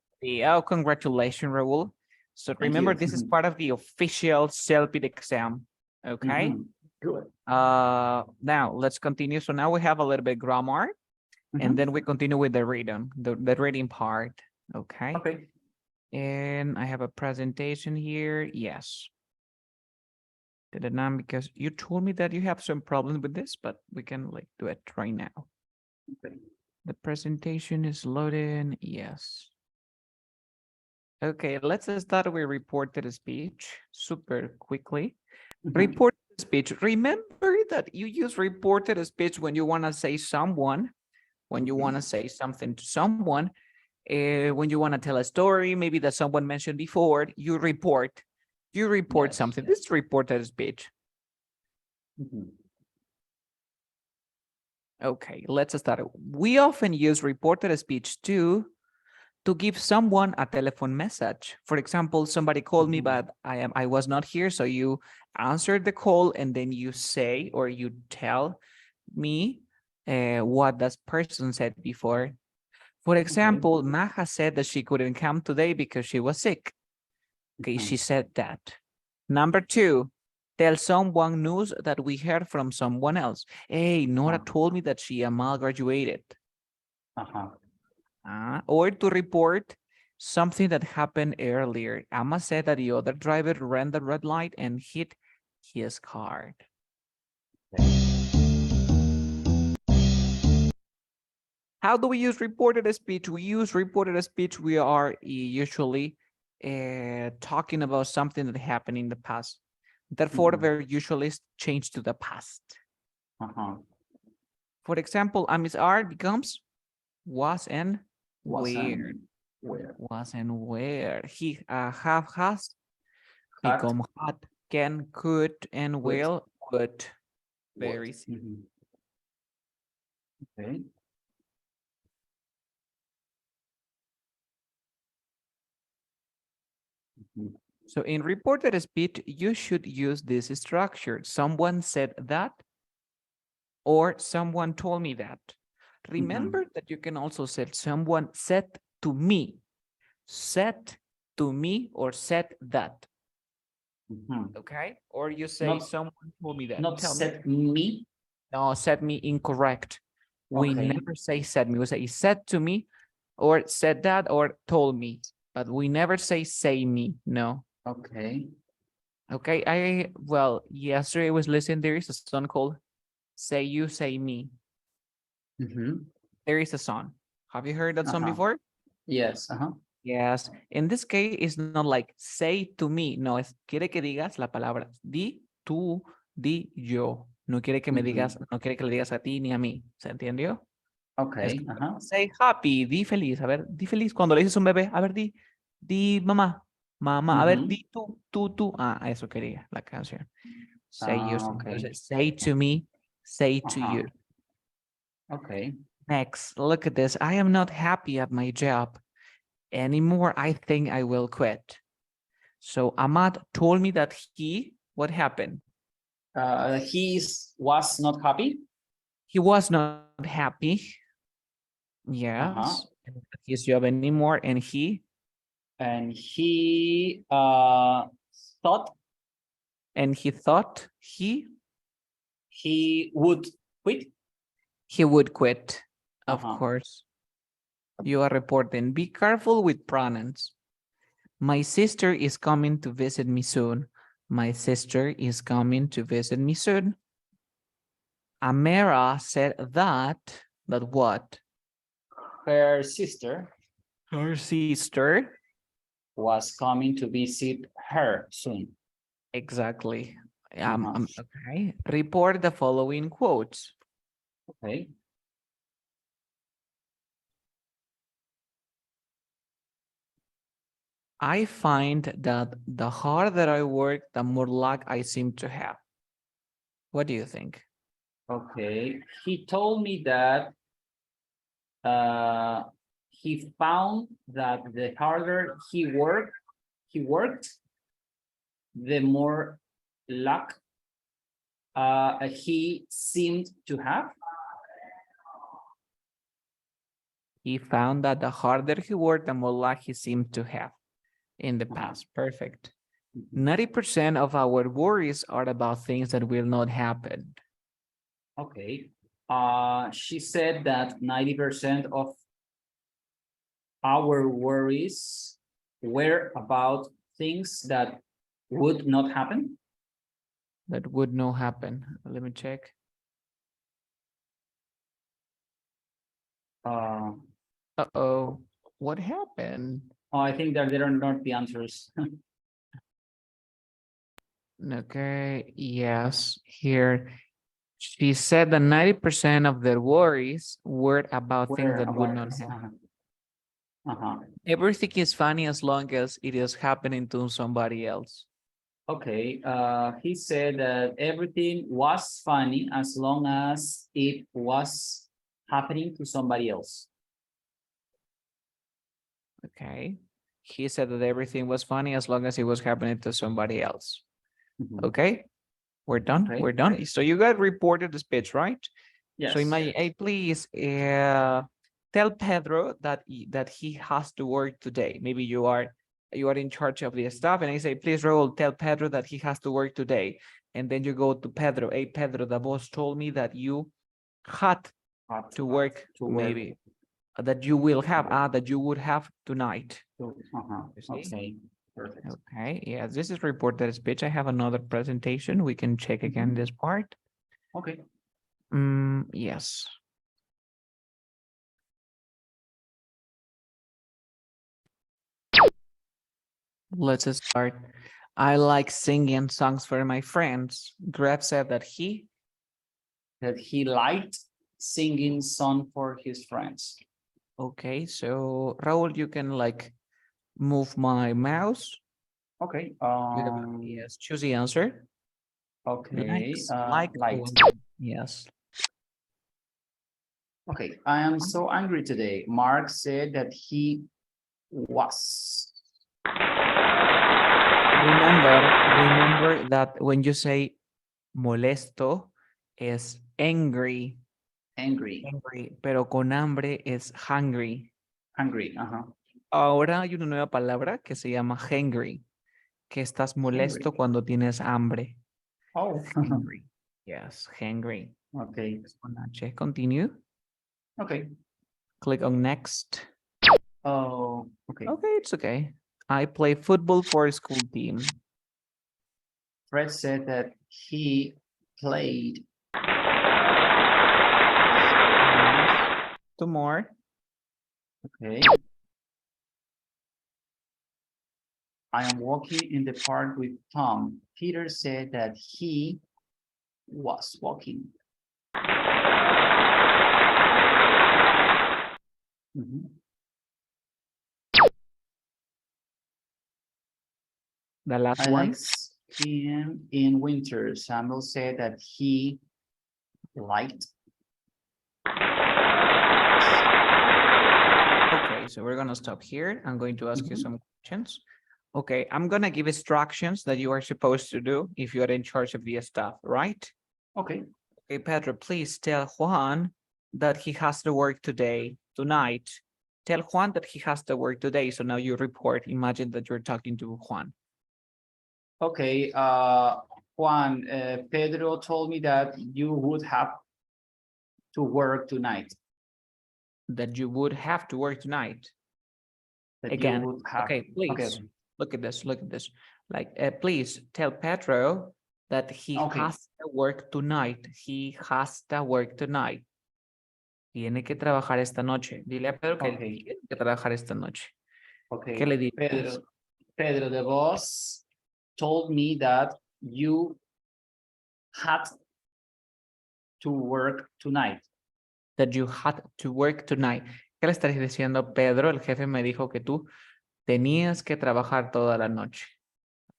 Oh, congratulations, Raul. So remember, this is part of the official CELPID exam. Okay. Good. Now let's continue. So now we have a little bit grammar, and then we continue with the reading, the reading part. Okay. Okay. And I have a presentation here. Yes. Because you told me that you have some problems with this, but we can like do it right now. Okay. The presentation is loading. Yes. Okay, let's start with reported speech super quickly. Reported speech. Remember that you use reported speech when you want to say someone, when you want to say something to someone, when you want to tell a story, maybe that someone mentioned before, you report something. This is reported speech. Okay, let's start. We often use reported speech to give someone a telephone message. For example, somebody called me, but I was not here. So you answered the call and then you say, or you tell me what that person said before. For example, Maja said that she couldn't come today because she was sick. Okay, she said that. Number 2, tell someone news that we heard from someone else. Hey, Nora told me that she graduated. Or to report something that happened earlier. Amma said that the other driver ran the red light and hit his card. How do we use reported speech? We use reported speech. We are usually talking about something that happened in the past. Therefore, they're usually changed to the past. For example, Miss R becomes was and where. Was and where. He have has become had, can, could, and will, would. Very easy. Okay. So in reported speech, you should use this structure. Someone said that, or someone told me that. Remember that you can also say someone said to me, said to me, or said that. Okay? Or you say someone told me that. Not Tell said me. No, said me incorrect. We never say said me. We say said to me, or said that, or told me. But we never say me. No. Okay. Okay. Well, yesterday I was listening. There is a song called Say You, Say Me. There is a song. Have you heard that song before? Yes. Yes. In this case, it's not like say to me. No, es quiere que digas la palabra di, tú, di, yo. No quiere que me digas, no quiere que le digas a ti ni a mí. ¿Se entendió? Okay. Say happy, di feliz. A ver, di feliz. Cuando le dices a un bebé, a ver, di mamá. Mamá, a ver, di tú. Ah, eso quería la canción. Say you. Say to me, say to you. Okay. Next, look at this. I am not happy at my job anymore. I think I will quit. So Ahmad told me that what happened? He was not happy. He was not happy. Yes. His job anymore, and he thought. And he thought he would quit. He would quit, of course. You are reporting. Be careful with pronouns. My sister is coming to visit me soon. My sister is coming to visit me soon. Amara said that what? Her sister was coming to visit her soon. Exactly. Okay. Report the following quotes. Okay. I find that the harder I work, the more luck I seem to have. What do you think? Okay. He told me that he found that the harder he worked, the more luck he seemed to have. He found that the harder he worked, the more luck he seemed to have in the past. Perfect. 90% of our worries are about things that will not happen. Okay. She said that 90% of our worries were about things that would not happen. That would not happen. Let me check. Uh-oh. What happened? Oh, I think that there are not the answers. Okay. Yes. Here. She said that 90% of their worries were about things that would not happen. Everything is funny as long as it is happening to somebody else. Okay. He said that everything was funny as long as it was happening to somebody else. Okay. He said that everything was funny as long as it was happening to somebody else. Okay. We're done. Okay. We're done. So you got reported the speech, right? Yes. So in my please tell Pedro that he has to work today. Maybe you are in charge of the staff, and I say, please, Raul, tell Pedro that he has to work today. And then you go to Pedro. Hey, Pedro, the boss told me that you had to work maybe. That you will have, that you would have tonight. Okay. Perfect. Okay, yes, this is reported speech. I have another presentation. We can check again this part. Okay. Yes. Let's start. I like singing songs for my friends. Greg said that he liked singing song for his friends. Okay, so Raul, you can like move my mouse. Okay. Yes, choose the answer. Okay. Like Light. yes. Okay. I am so angry today. Mark said that he was. Remember that when you say molesto es angry, Angry. pero con hambre es hungry. Hungry. Ahora hay una nueva palabra que se llama hangry, que estás molesto cuando tienes hambre. Oh. Hangry. Yes, hangry. Okay. Con H. Continue. Okay. Click on next. Oh, okay. Okay, it's okay. I play football for a school team. Fred said that he played. Two more. Okay. I am walking in the park with Tom. Peter said that he was walking. The last I one. like skiing in winter. Samuel said that he liked. Okay, so we're gonna stop here. I'm going to ask you some questions. Okay, I'm gonna give instructions that you are supposed to do if you are in charge of the stuff, right? Okay. Okay, Pedro, please tell Juan that he has to work tonight. Tell Juan that he has to work today. So now you report. Imagine that you're talking to Juan. Okay, Juan, Pedro told me that you would have to work tonight. That you would have to work tonight. That Again, you would have. okay, please, Okay. look at this. Like, please tell Pedro that he has to work tonight. He has to work tonight. Tiene que trabajar esta noche. Dile a Pedro que tiene que trabajar esta noche. Okay. ¿Qué le dices? Pedro, the boss told me that you had to work tonight. That you had to work tonight. ¿Qué le estás diciendo, Pedro? El jefe me dijo que tú tenías que trabajar toda la noche.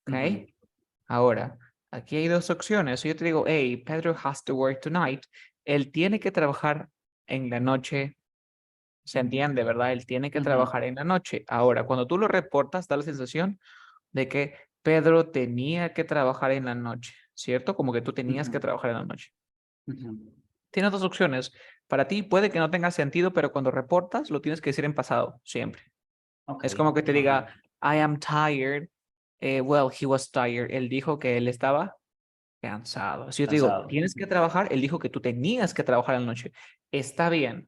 ¿Ok? Ahora, aquí hay dos opciones. Si yo te digo, hey, Pedro has to work tonight. Él tiene que trabajar en la noche. Se entiende, ¿verdad? Él tiene que trabajar en la noche. Ahora, cuando tú lo reportas, da la sensación de que Pedro tenía que trabajar en la noche, ¿cierto? Como que tú tenías que trabajar en la noche. Tienes dos opciones. Para ti puede que no tenga sentido, pero cuando reportas lo tienes que decir en pasado, siempre. Es como que te diga, I am tired. Well, he was tired. Él dijo que él estaba cansado. Si yo te digo, tienes que trabajar, él dijo que tú tenías que trabajar en la noche. Está bien.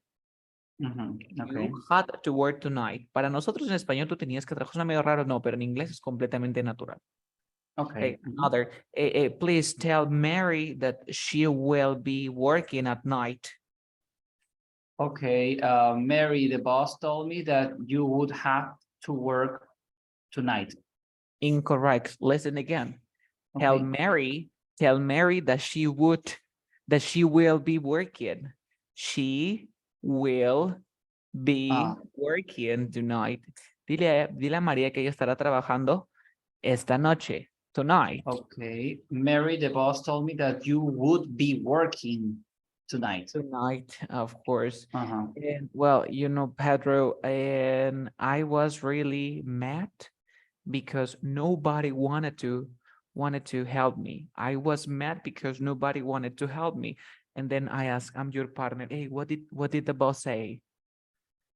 You had to work tonight. Para nosotros en español tú tenías que trabajar. Es medio raro, no, pero en inglés es completamente natural. Okay. Another, please tell Mary that she will be working at night. Okay, Mary, the boss told me that you would have to work tonight. Incorrect. Listen again. Tell Mary that she will be working. She will be working tonight. Dile a María que ella estará trabajando esta noche. Tonight. Okay, Mary, the boss told me that you would be working tonight. Tonight, of course. And well, you know, Pedro, and I was really mad because nobody wanted to help me. I was mad because nobody wanted to help me. And then I asked, I'm your partner. Hey, what did the boss say?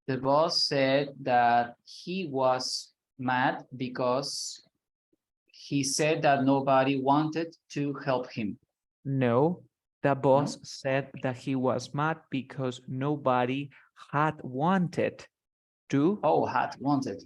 The boss said that he was mad because he said that nobody wanted to help him. No, the boss said that he was mad because nobody had wanted to. Oh, had wanted.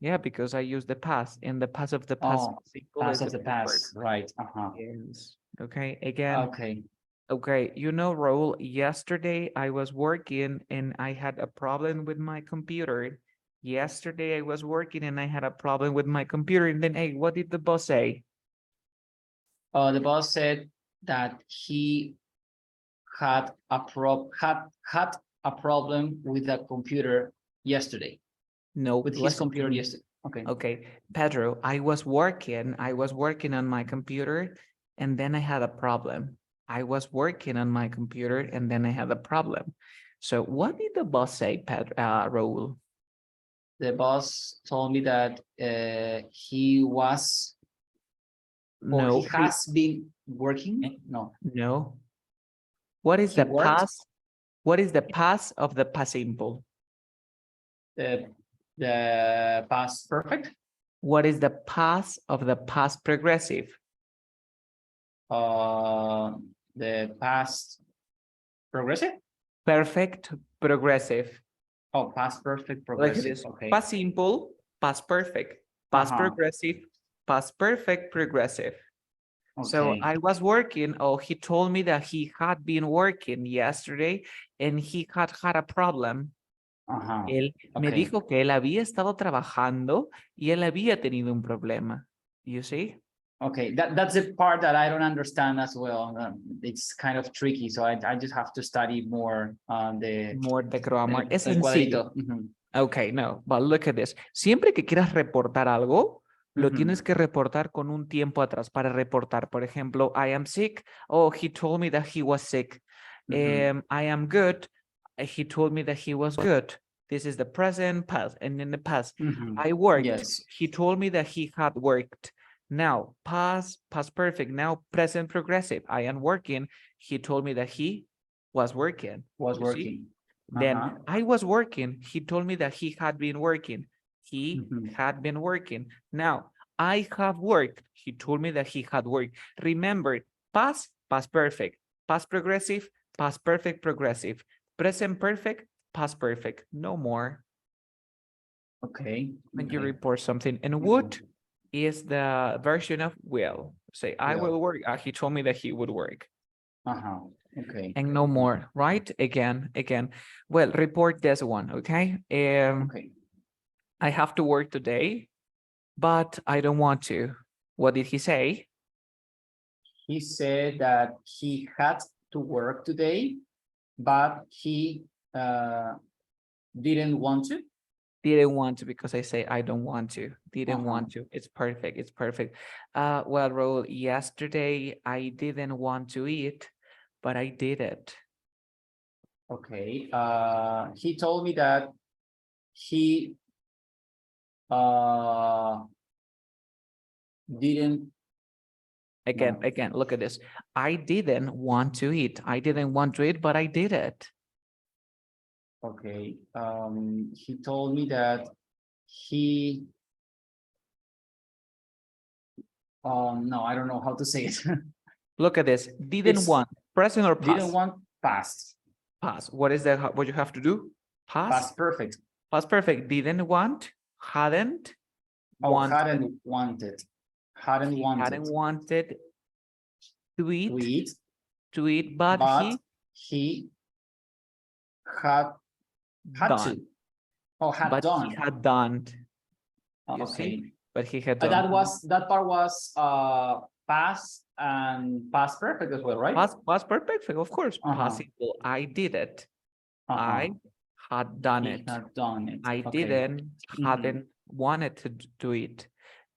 Yeah, because I use the past, and the past of the past Oh, simple past is of the the present past, perfect. right? Yes. Okay, again. Okay. Okay, you know, Raul, yesterday I was working and I had a problem with my computer. Yesterday I was working and I had a problem with my computer. And then, hey, what did the boss say? The boss said that he had a problem with the computer yesterday. No, With his listen to computer me. yesterday. Okay. Okay, Pedro, I was working on my computer and then I had a problem. I was working on my computer and then I had a problem. So what did the boss say, Raul? The boss told me that he was or No, he has been working. No, no. What is he the worked. past? What is the past of the past simple? The past perfect. What is the past of the past progressive? The past progressive. Perfect progressive. Oh, past perfect Like progressive. this. Okay. Past simple, past perfect, past Uh-huh. progressive, past perfect progressive. So Okay. I was working. Oh, he told me that he had been working yesterday and he had a problem. Uh-huh. Él me Okay. dijo que él había estado trabajando y él había tenido un problema. You see? Okay, that's the part that I don't understand as well. It's kind of tricky, so I just have to study more the grammar. Es el sencillo. cuadrito. Mhm. Okay, no, but look at this. Siempre que quieras reportar algo, lo Ujú. tienes que reportar con un tiempo atrás para reportar. Por ejemplo, I am sick. Oh, he told me that he was sick. Ujú. I am good. He told me that he was good. This is the present, past, and in the past. Mhm. I worked. Yes. He told me that he had worked. Now, past perfect. Now, present progressive. I am working. He told me that he was working. Was You see? working. Then Uh-huh. I was working. He told me that he had been working. He Mhm. had been working. Now, I have worked. He told me that he had worked. Remember, past perfect, past progressive, past perfect progressive, present perfect, past perfect. No more. Okay. When you Okay. report something. And would is the version of will. Say, I will work. He told me that he would work. Uh-huh. Okay. And no more, right? Again. Well, report this one, okay? Okay. I have to work today, but I don't want to. What did he say? He said that he had to work today, but he didn't want to. Didn't want to because I say I don't want to. Didn't want to. It's perfect. It's perfect. Well, Raul, yesterday I didn't want to eat, but I did it. Okay. He told me that he didn't. Again, look at this. I didn't want to eat. I didn't want to eat, but I did it. Okay. He told me that he. No, I don't know how to say it. Look at this. Didn't It's want. Present or past? Didn't want past. Past. What is that? What you have to do? Past. Past perfect. Past perfect. Didn't want. Hadn't. Oh, wanted. hadn't wanted. Hadn't wanted. Hadn't wanted to eat. To eat. To eat, but he had done. to. Oh, had but done. He had done. You Okay. see? But he had done. That part was past and past perfect as well, right? Past perfect, of course. Possible. I did it. I had done it. Had done it. I didn't, hadn't wanted to do it.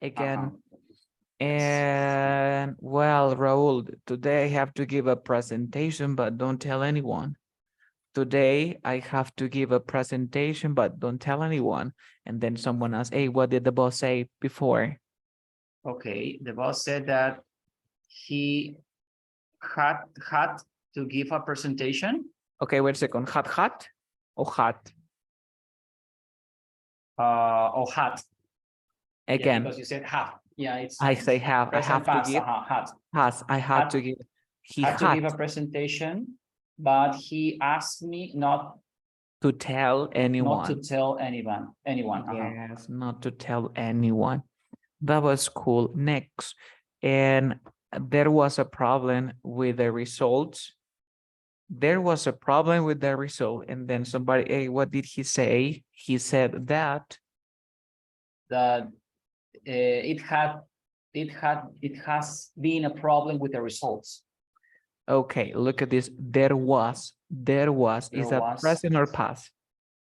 Again. And well, Raul, today I have to give a presentation, but don't tell anyone. Today I have to give a presentation, but don't tell anyone. And then someone asks, hey, what did the boss say before? Okay, the boss said that he had to give a presentation. Okay, wait a second. Had or had? Or had. Again. Yeah, because you said have. Yeah, it's. I say have. I have to give. Has. I have to give. He had to give a presentation, but he asked me not To tell anyone. Not to tell anyone. Yes, not to tell anyone. That was cool. Next, and there was a problem with the results. There was a problem with the result, and then somebody, hey, what did he say? He said that it has been a problem with the results. Okay, look at this. There was. Is that present or past?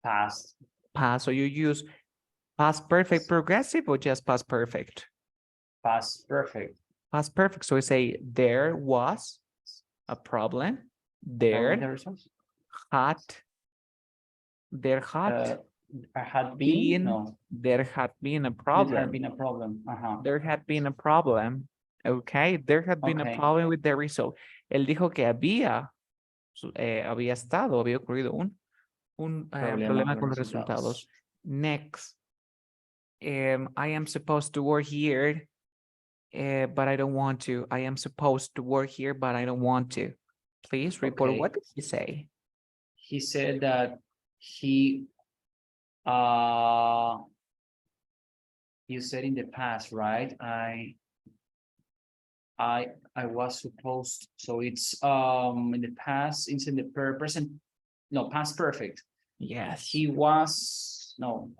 Past. Past. So you use past perfect progressive or just past perfect? Past perfect. Past perfect. So we say there was a problem. There had. There had. Had been. No. There had been a problem. There had been a problem. There had been a problem. Okay, there had been a problem with the result. Él dijo que había ocurrido un problema con los resultados. Next, I am supposed to work here, but I don't want to. I am supposed to work here, but I don't want to. Please report. What did he say? He said that he, you said in the past, right? I was supposed, so it's in the past, it's in the present, no, past perfect. Yes. He was, no,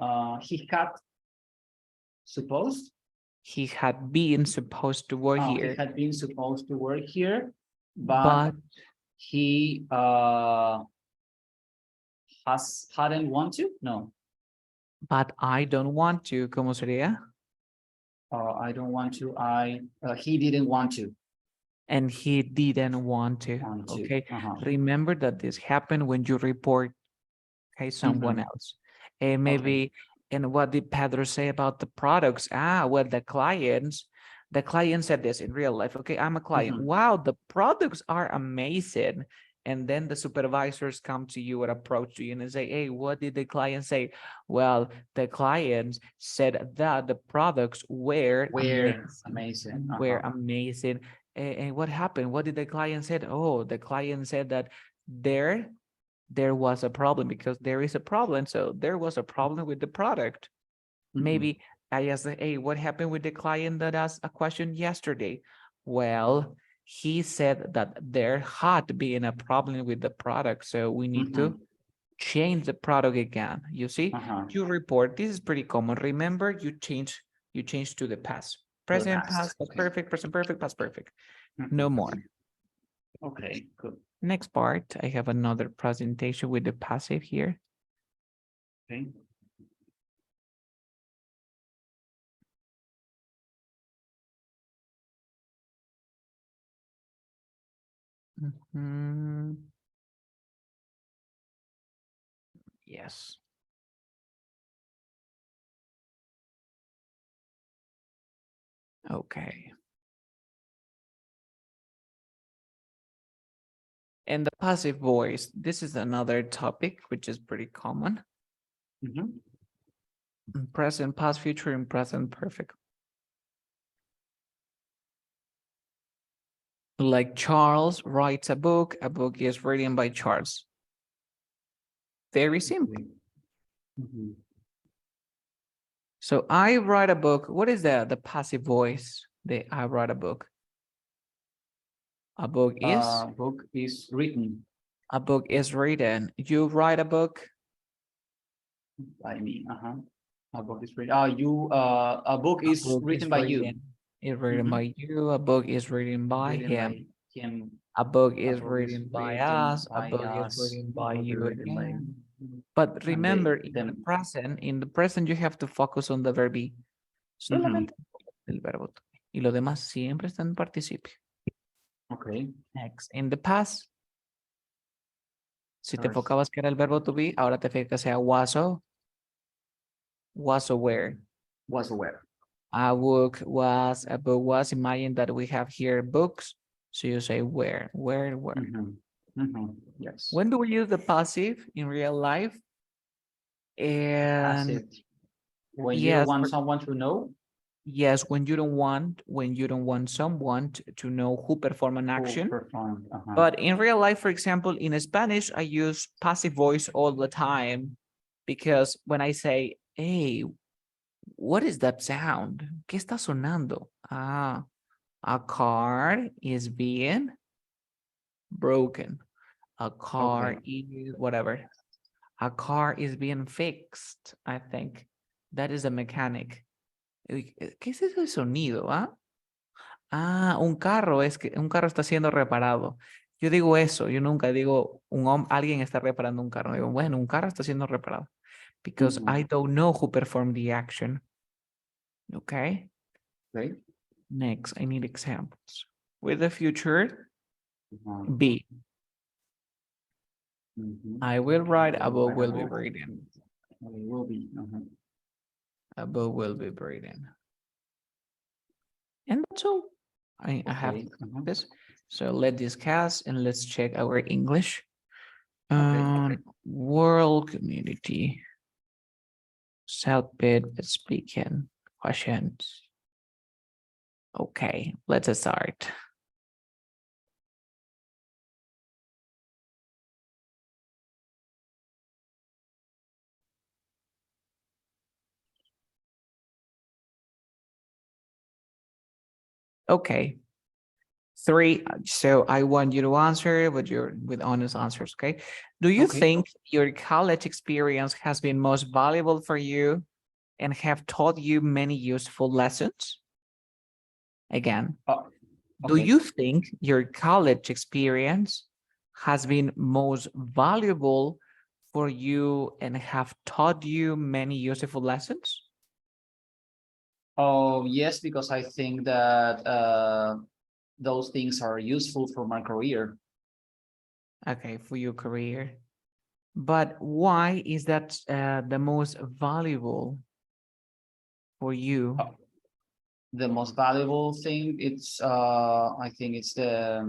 he had supposed. He had been supposed to work here. He had been supposed to work here, but he hadn't want to? No. But I don't want to. ¿Cómo sería? I don't want to. He didn't want to. And he didn't want to. Okay. Remember that this happened when you report, okay, someone else. And maybe, and what did Pedro say about the products? Well, the client said this in real life. Okay, I'm a client. Wow, the products are amazing. And then the supervisors come to you and approach you and say, hey, what did the client say? Well, the client said that the products were amazing. Were amazing. And what happened? What did the client said? Oh, the client said that there was a problem because there is a problem. So there was a problem with the product. Maybe I asked, hey, what happened with the client that asked a question yesterday? Well, he said that there had been a problem with the product. So we need to change the product again. You see, you report. This is pretty common. Remember, you change to the past. Present, past, perfect, present, perfect, past, perfect. No more. Okay, good. Next part, I have another presentation with the passive here. Okay. Yes. Okay. And the passive voice, this is another topic which is pretty common. Present, past, future, and present perfect. Like Charles writes a book is written by Charles. Very simple. So I write a book. What is the passive voice? I write a book. A book is written. A book is written. You write a book. By me. A book is written. A book is written by you. It's written by you. A book is written by him. A book is written by us. A book is written by you again. But remember, in the present, you have to focus on the verb be. Solamente el verbo to be. Y lo demás siempre está en participio. Okay. Next. In the past, si te enfocabas que era el verbo to be, ahora te fijas que sea was aware. Was aware. A book was. Imagine that we have here books. So you say where. Yes. When do we use the passive in real life? And passive. When you want someone to know. Yes, when you don't want someone to know who perform an action. But in real life, for example, in Spanish, I use passive voice all the time because when I say, hey, what is that sound? ¿Qué está sonando? Ah, a car is being broken. A car is whatever. A car is being fixed, I think. That is a mechanic. ¿Qué es ese sonido? Ah, un carro está siendo reparado. Yo digo eso, yo nunca digo alguien está reparando un carro. Digo, bueno, un carro está siendo reparado. Because I don't know who performed the action. Okay. Okay. Next, I need examples. With the future, be. I will write above will be breathing. Will be. Above will be breathing. And that's all. I have this. So let's discuss and let's check our English. World community. Self-bid speaking questions. Okay, let's start. Okay. 3. So I want you to answer with honest answers. Okay. Do you think your college experience has been most valuable for you and have taught you many useful lessons? Again, do you think your college experience has been most valuable for you and have taught you many useful lessons? Oh, yes, because I think that those things are useful for my career. Okay, for your career. But why is that the most valuable for you? The most valuable thing, it's I think it's the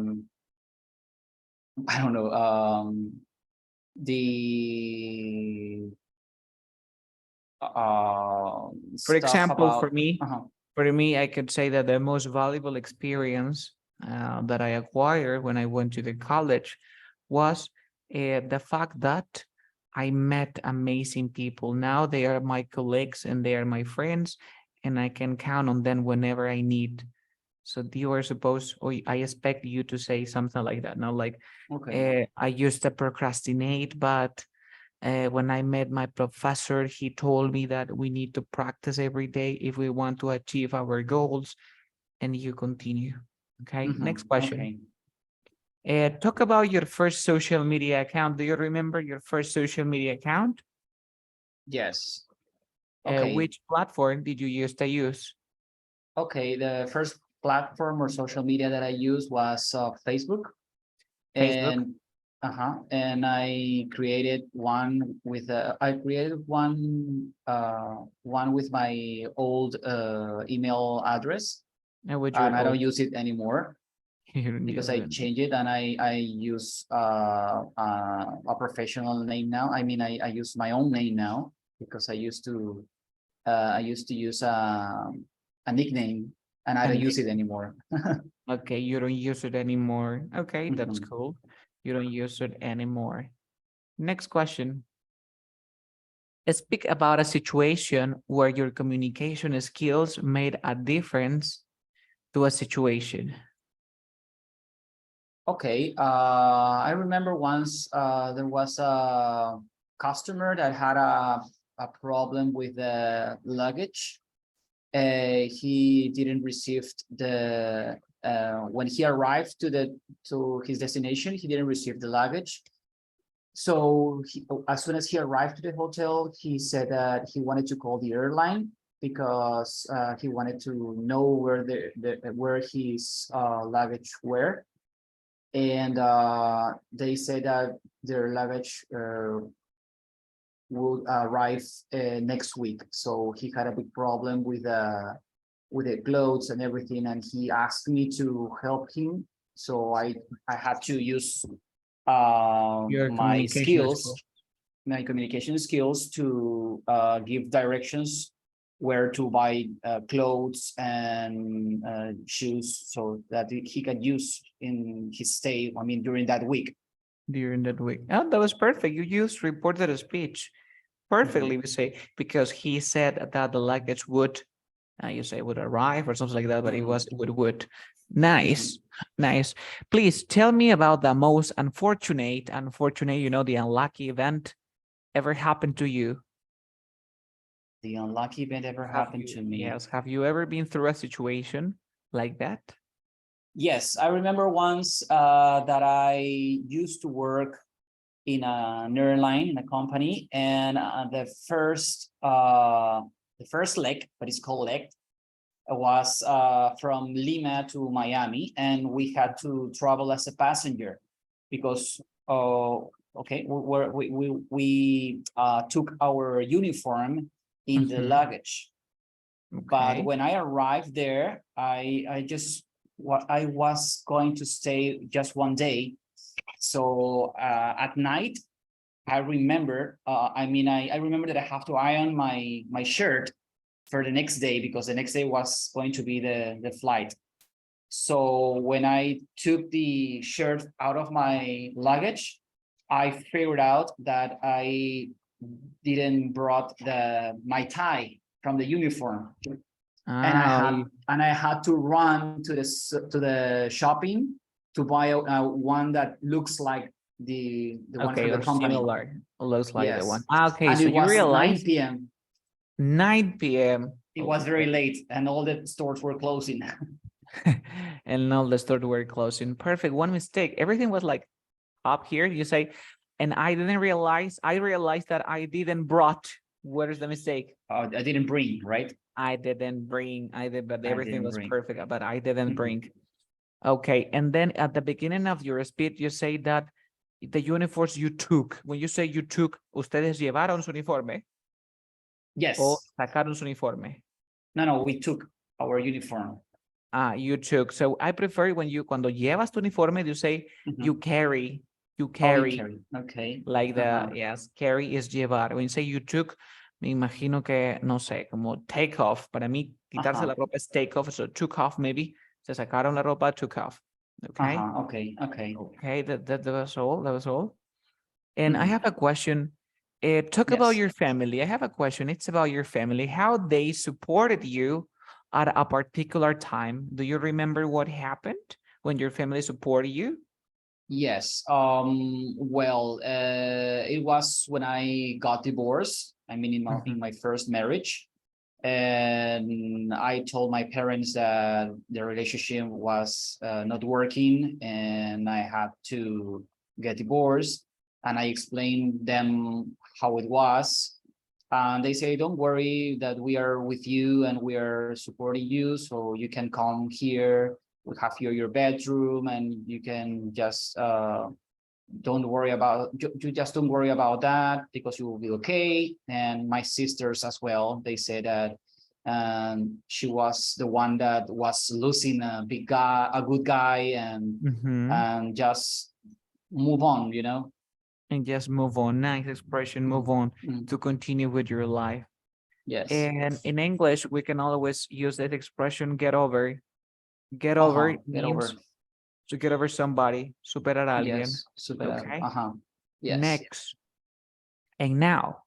I don't know, the for example, for me, I could say that the most valuable experience that I acquired when I went to the college was the fact that I met amazing people. Now they are my colleagues and they are my friends, and I can count on them whenever I need. So you are supposed, or I expect you to say something like that. Now, like, I used to procrastinate, but when I met my professor, he told me that we need to practice every day if we want to achieve our goals, and you continue. Okay, next question. Talk about your first social media account. Do you remember your first social media account? Yes. Which platform did you used to use? Okay, the first platform or social media that I used was Facebook. And I created one with one with my old email address, and I don't use it anymore because I changed it, and I use a professional name now. I mean, I use my own name now because I used to use a nickname, and I don't use it anymore. Okay, you don't use it anymore. Okay, that's cool. You don't use it anymore. Next question. Speak about a situation where your communication skills made a difference to a situation. Okay, I remember once there was a customer that had a problem with the luggage. He didn't receive the when he arrived to his destination, he didn't receive the luggage. So as soon as he arrived to the hotel, he said that he wanted to call the airline because he wanted to know where his luggage were. And they said that their luggage will arrive next week. So he had a big problem with the clothes and everything, and he asked me to help him. So I had to use my communication skills to give directions where to buy clothes and shoes so that he can use in his stay, I mean, during that week. During that week. Oh, that was perfect. You used reported a speech perfectly, we say, because he said that the luggage would, you say would arrive or something like that, but it was would. Nice, nice. Please tell me about the most unfortunate, you know, the unlucky event ever happened to you. The unlucky event ever happened to me. Yes, have you ever been through a situation like that? Yes, I remember once that I used to work in an airline, in a company, and the first leg, but it's called leg, was from Lima to Miami, and we had to travel as a passenger because okay, we took our uniform in the luggage. But when I arrived there, I was going to stay just one day. So at night, I remember, I remember that I have to iron my shirt for the next day because the next day was going to be the flight. So when I took the shirt out of my luggage, I figured out that I didn't brought my tie from the uniform, and I had to run to the shopping to buy one that looks like the one from the company. Similar, looks like the one. Okay, and so it you was realized 9 p.m. 9 p.m. It was very late, and all the stores were closing. And all the stores were closing. Perfect. One mistake. Everything was like up here. You say, and I didn't realize. I realized that I didn't brought. Where is the mistake? I didn't bring, right? I didn't bring. I did, but everything was bring. perfect. But I didn't bring. Okay, and then at the beginning of your speech, you say that the uniforms you took. When you say you took, ustedes llevaron su uniforme. Yes. O sacaron su uniforme. No, we took our uniform. You took. So I prefer when cuando llevas tu uniforme, you say you carry. You carry. Okay. Like yes, carry is llevar. When you say you took, me imagino que, no sé, como take off. Para mí, quitarse la ropa es take off. So took off, maybe. Se sacaron la ropa, took off. Okay. Okay, that was all. That was all. And I have a question. Talk about your family. I have a question. It's about your family. How they supported you at a particular time. Do you remember what happened when your family supported you? Yes. Well, it was when I got divorced. I mean, in my first marriage, and I told my parents that the relationship was not working, and I had to get divorced. And I explained them how it was, and they say, "Don't worry, that we are with you and we are supporting you, so you can come here. We have here your bedroom, and you can just don't worry about that because you will be okay." And my sisters as well, they said that she was the one that was losing a good guy, and just move on, you know. And just move on. Nice expression, move on, to continue with your life. Yes. And in English, we can always use that expression, get over. Get over means to get over somebody, superar a alguien. Yes, superar. Okay. Yes. Next. And now,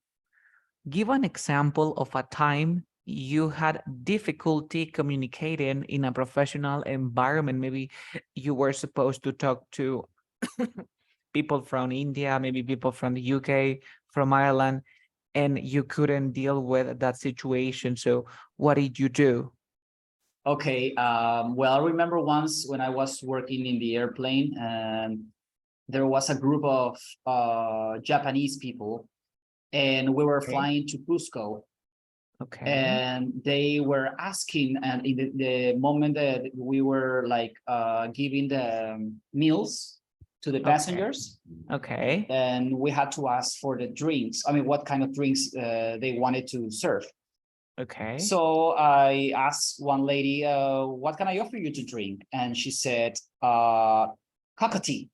give an example of a time you had difficulty communicating in a professional environment. Maybe you were supposed to talk to people from India, maybe people from the UK, from Ireland, and you couldn't deal with that situation. So what did you do? Okay, well, I remember once when I was working in the airplane, and there was a group of Japanese people, and we were flying to Cusco. Okay. And they were asking, and in the moment that we were like giving the meals to the passengers. Okay. And we had to ask for the drinks. I mean, what kind of drinks they wanted to serve. Okay. So I asked one lady, what can I offer you to drink? And she said, cocoa tea.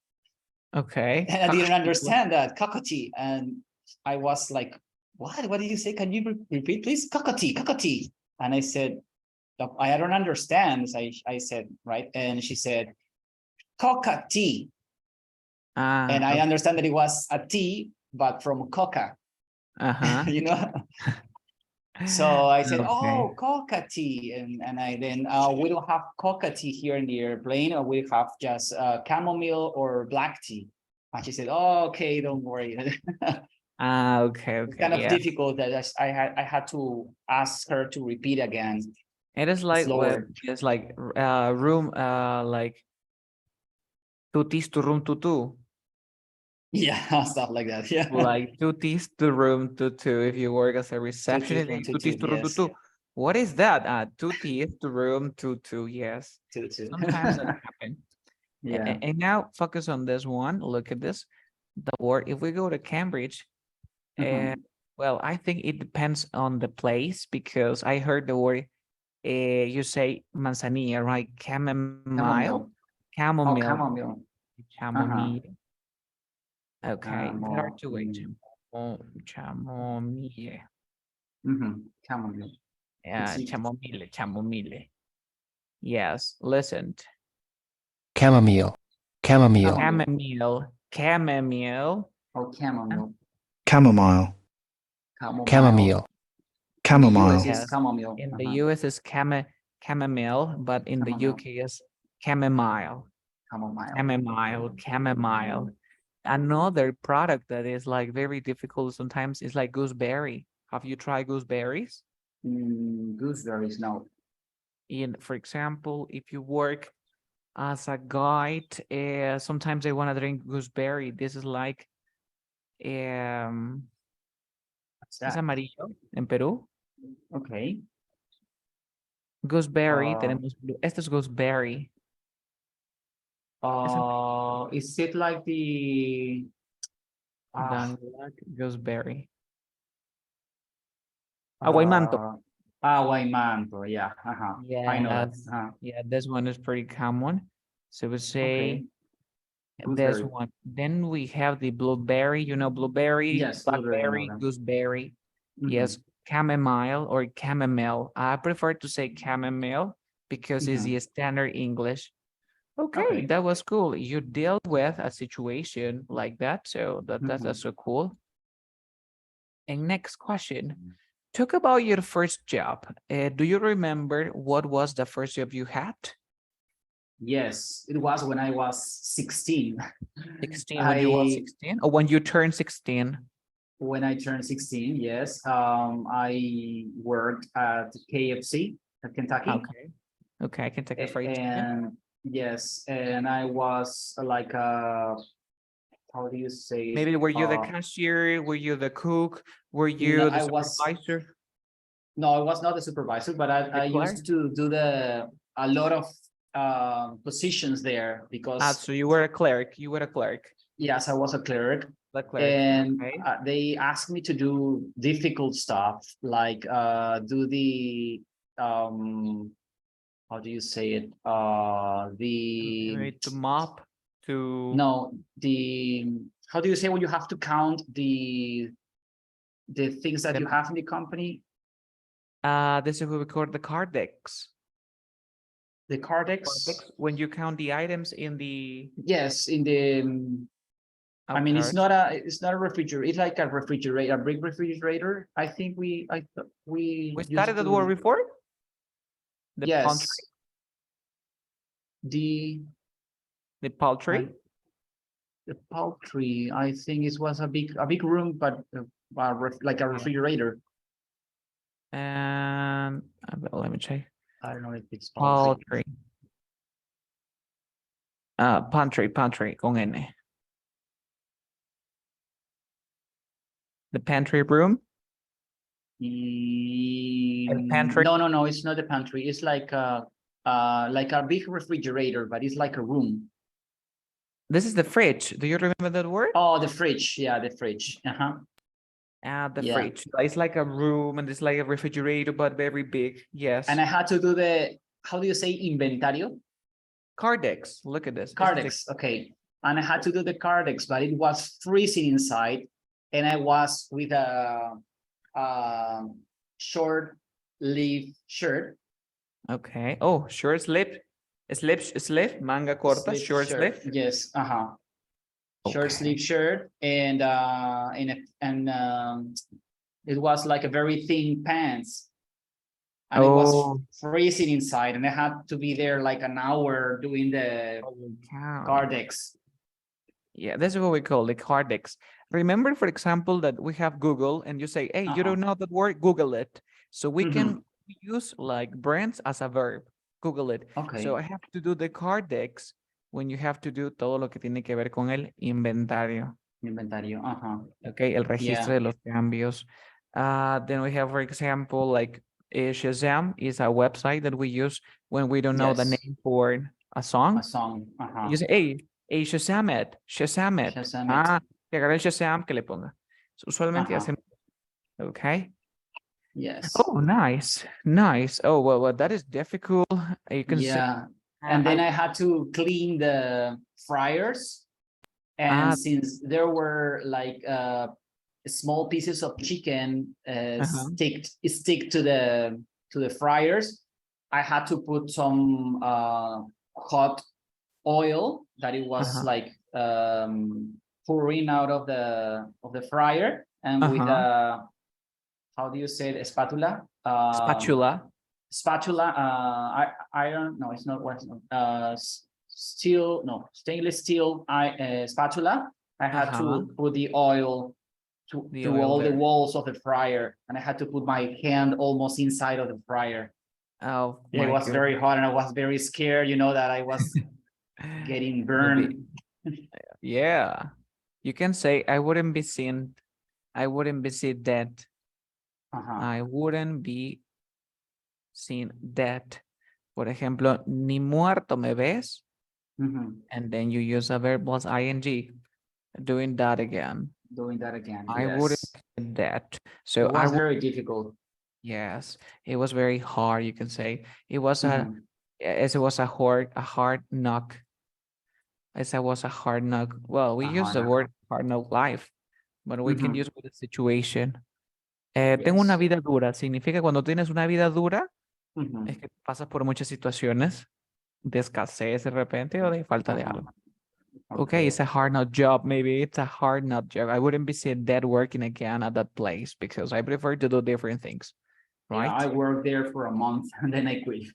Okay. And I didn't understand that, cocoa tea. And I was like, what did you say? Can you repeat, please? Cockatoo, cockatoo. And I said, I don't understand. I said, right. And she said, cockatoo. And I understand that it was a tea, but from coca. You know. So I said, oh, coca tea. And I then, we don't have coca tea here in the airplane, or we have just chamomile or black tea. And she said, oh, okay, don't worry. Okay, It's kind of yeah. difficult that I had to ask her to repeat again. It is like Slower. it's like room like tutis to room tutu. Yeah, stuff like that. Yeah. Like tutis to room tutu. If you work as a receptionist, room tutis tutu, to room yes. tutu. What is that? Tutis to room tutu. Yes. Tutu. Sometimes that happen. Yeah. And now focus on this one. Look at this. The word. If we go to Cambridge, well, I think it depends on the place, because I heard the word. You say manzanilla, right? Chamomile. Chamomile. Chamomile. Oh, chamomile. Chamomile. Okay, there are two ways. Chamomile. Chamomile. Yeah, chamomile, chamomile. Yes, listen. Chamomile. Chamomile. Chamomile. Chamomile. Oh, chamomile. Chamomile. Chamomile. Chamomile. Yes. Chamomile. In the US is chamomile, but in the UK is chamomile. Chamomile. Chamomile. Another product that is like very difficult sometimes is like gooseberry. Have you tried gooseberries? Gooseberries, no. For example, if you work as a guide, sometimes they want to drink gooseberry. This is like es amarillo en Perú. Okay. Gooseberry, tenemos blue. Este es gooseberry. Is it like the gooseberry? Aguaymanto. Aguaymanto, yeah. Yeah, I know that. Yeah, this one is pretty common. So we say this one. Then we have the blueberry, blueberry, yes, blackberry, gooseberry. Yes, chamomile or chamomile. I prefer to say chamomile because it's the standard English. Okay, that was cool. You dealt with a situation like that, so that's so cool. And next question. Talk about your first job. Do you remember what was the first job you had? Yes, it was when I was 16. 16, when you were 16? Or when you turned 16? When I turned 16, yes. I worked at KFC at Kentucky. Okay, Kentucky Fried Chicken. And yes, and I was like how do you say it? Maybe were you the cashier? Were you the cook? Were you the supervisor? No, I was not the supervisor, but I used to do a lot of positions there because. So you were a clerk. You were a clerk. Yes, I was a clerk. And they asked me to do difficult stuff like do the how do you say it? To mop, to no, how do you say when you have to count the things that you have in the company? This is what we call the card decks. The card decks? When you count the items in the. Yes, in the. I mean, it's not a refrigerator. It's like a refrigerator, a big refrigerator. I think we started that word before. The yes. The poultry. The poultry. I think it was a big room, but like a refrigerator. And let me check. I don't know if it's poultry. Pantry con N. The pantry room? Pantry? No, it's not the pantry. It's like a big refrigerator, but it's like a room. This is the fridge. Do you remember that word? Oh, the fridge. Yeah, the fridge. The fridge. It's like a room and it's like a refrigerator, but very big. Yes. And I had to do how do you say inventario? Cardex. Look at this. Cardex. Okay. And I had to do the Cardex, but it was freezing inside. And I was with short sleeve shirt. Okay. Oh, short sleeve. Sleeve, manga corta, Sleeve short shirt. sleeve. Yes. Short sleeve shirt and it was like a very thin pants. And it was freezing inside, and I had to be there like an hour doing the cardex. Yeah, that's what we call the cardex. Remember, for example, that we have Google, and you say, "Hey, you don't know that word? Google it." So we can use like brands as a verb. Google it. Okay. So I have to do the cardex when you have to do todo lo que tiene que ver con el inventario. Inventario. Okay, el registro de los cambios. Then we have, for example, like Shazam is a website that we use when we don't know the name for a song. A song. You say, hey, Shazam it. Que agarre el Shazam, que le ponga. So, usualmente hacemos. Okay. Yes. Oh, nice. Oh, well, that is difficult. You can say, and then I had to clean the fryers, and since there were like small pieces of chicken stick to the fryers, I had to put some hot oil that it was like pouring out of the fryer, and with how do you say it? Spatula. Iron. No, it's not what. Stainless steel spatula. I had to put the oil to all the walls of the fryer, and I had to put my hand almost inside of the fryer. Oh, it was very hot, and I was very scared, that I was getting burned. Yeah, you can say I wouldn't be seen dead. I wouldn't be seen dead. Por ejemplo, ni muerto me ves. And then you use a verb plus ing. Doing that again. I wouldn't be that. So it was very difficult. Yes, it was very hard, you can say. It was a hard knock. As I was a hard knock. Well, we use the word hard knock life, but we can use with the situation. Tengo una vida dura. Significa cuando tienes una vida dura, es que pasas por muchas situaciones de escasez de repente o de falta de algo. Okay, it's a hard knock job. Maybe it's a hard knock job. I wouldn't be seen dead working again at that place because I prefer to do different things. Right? Yeah, I worked there for a month and then I quit.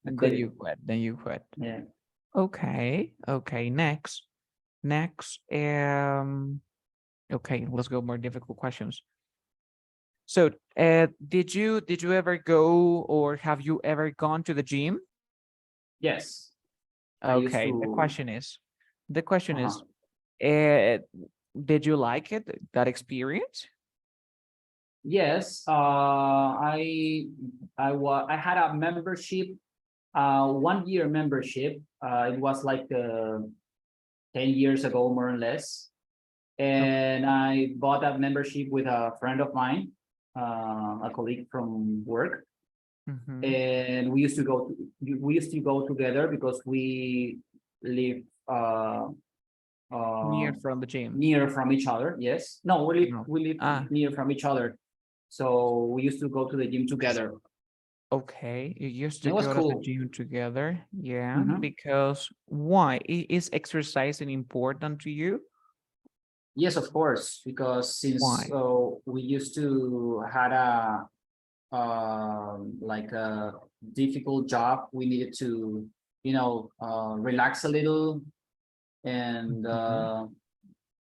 Then you quit. Yeah. Okay. Next. Okay, let's go more difficult questions. So, did you ever go or have you ever gone to the gym? Yes. Okay. The question is, did you like it, that experience? Yes. I had a membership, 1 year membership. It was like 10 years ago, more or less. And I bought that membership with a friend of mine, a colleague from work. And we used to go together because we live near from the gym. Near from each other. Yes. No, we live near from each other. So we used to go to the gym together. Okay, you used to go to the gym together. Yeah, because why? Is exercising important to you? Yes, of course, because since we used to had a like a difficult job, we needed to relax a little, and as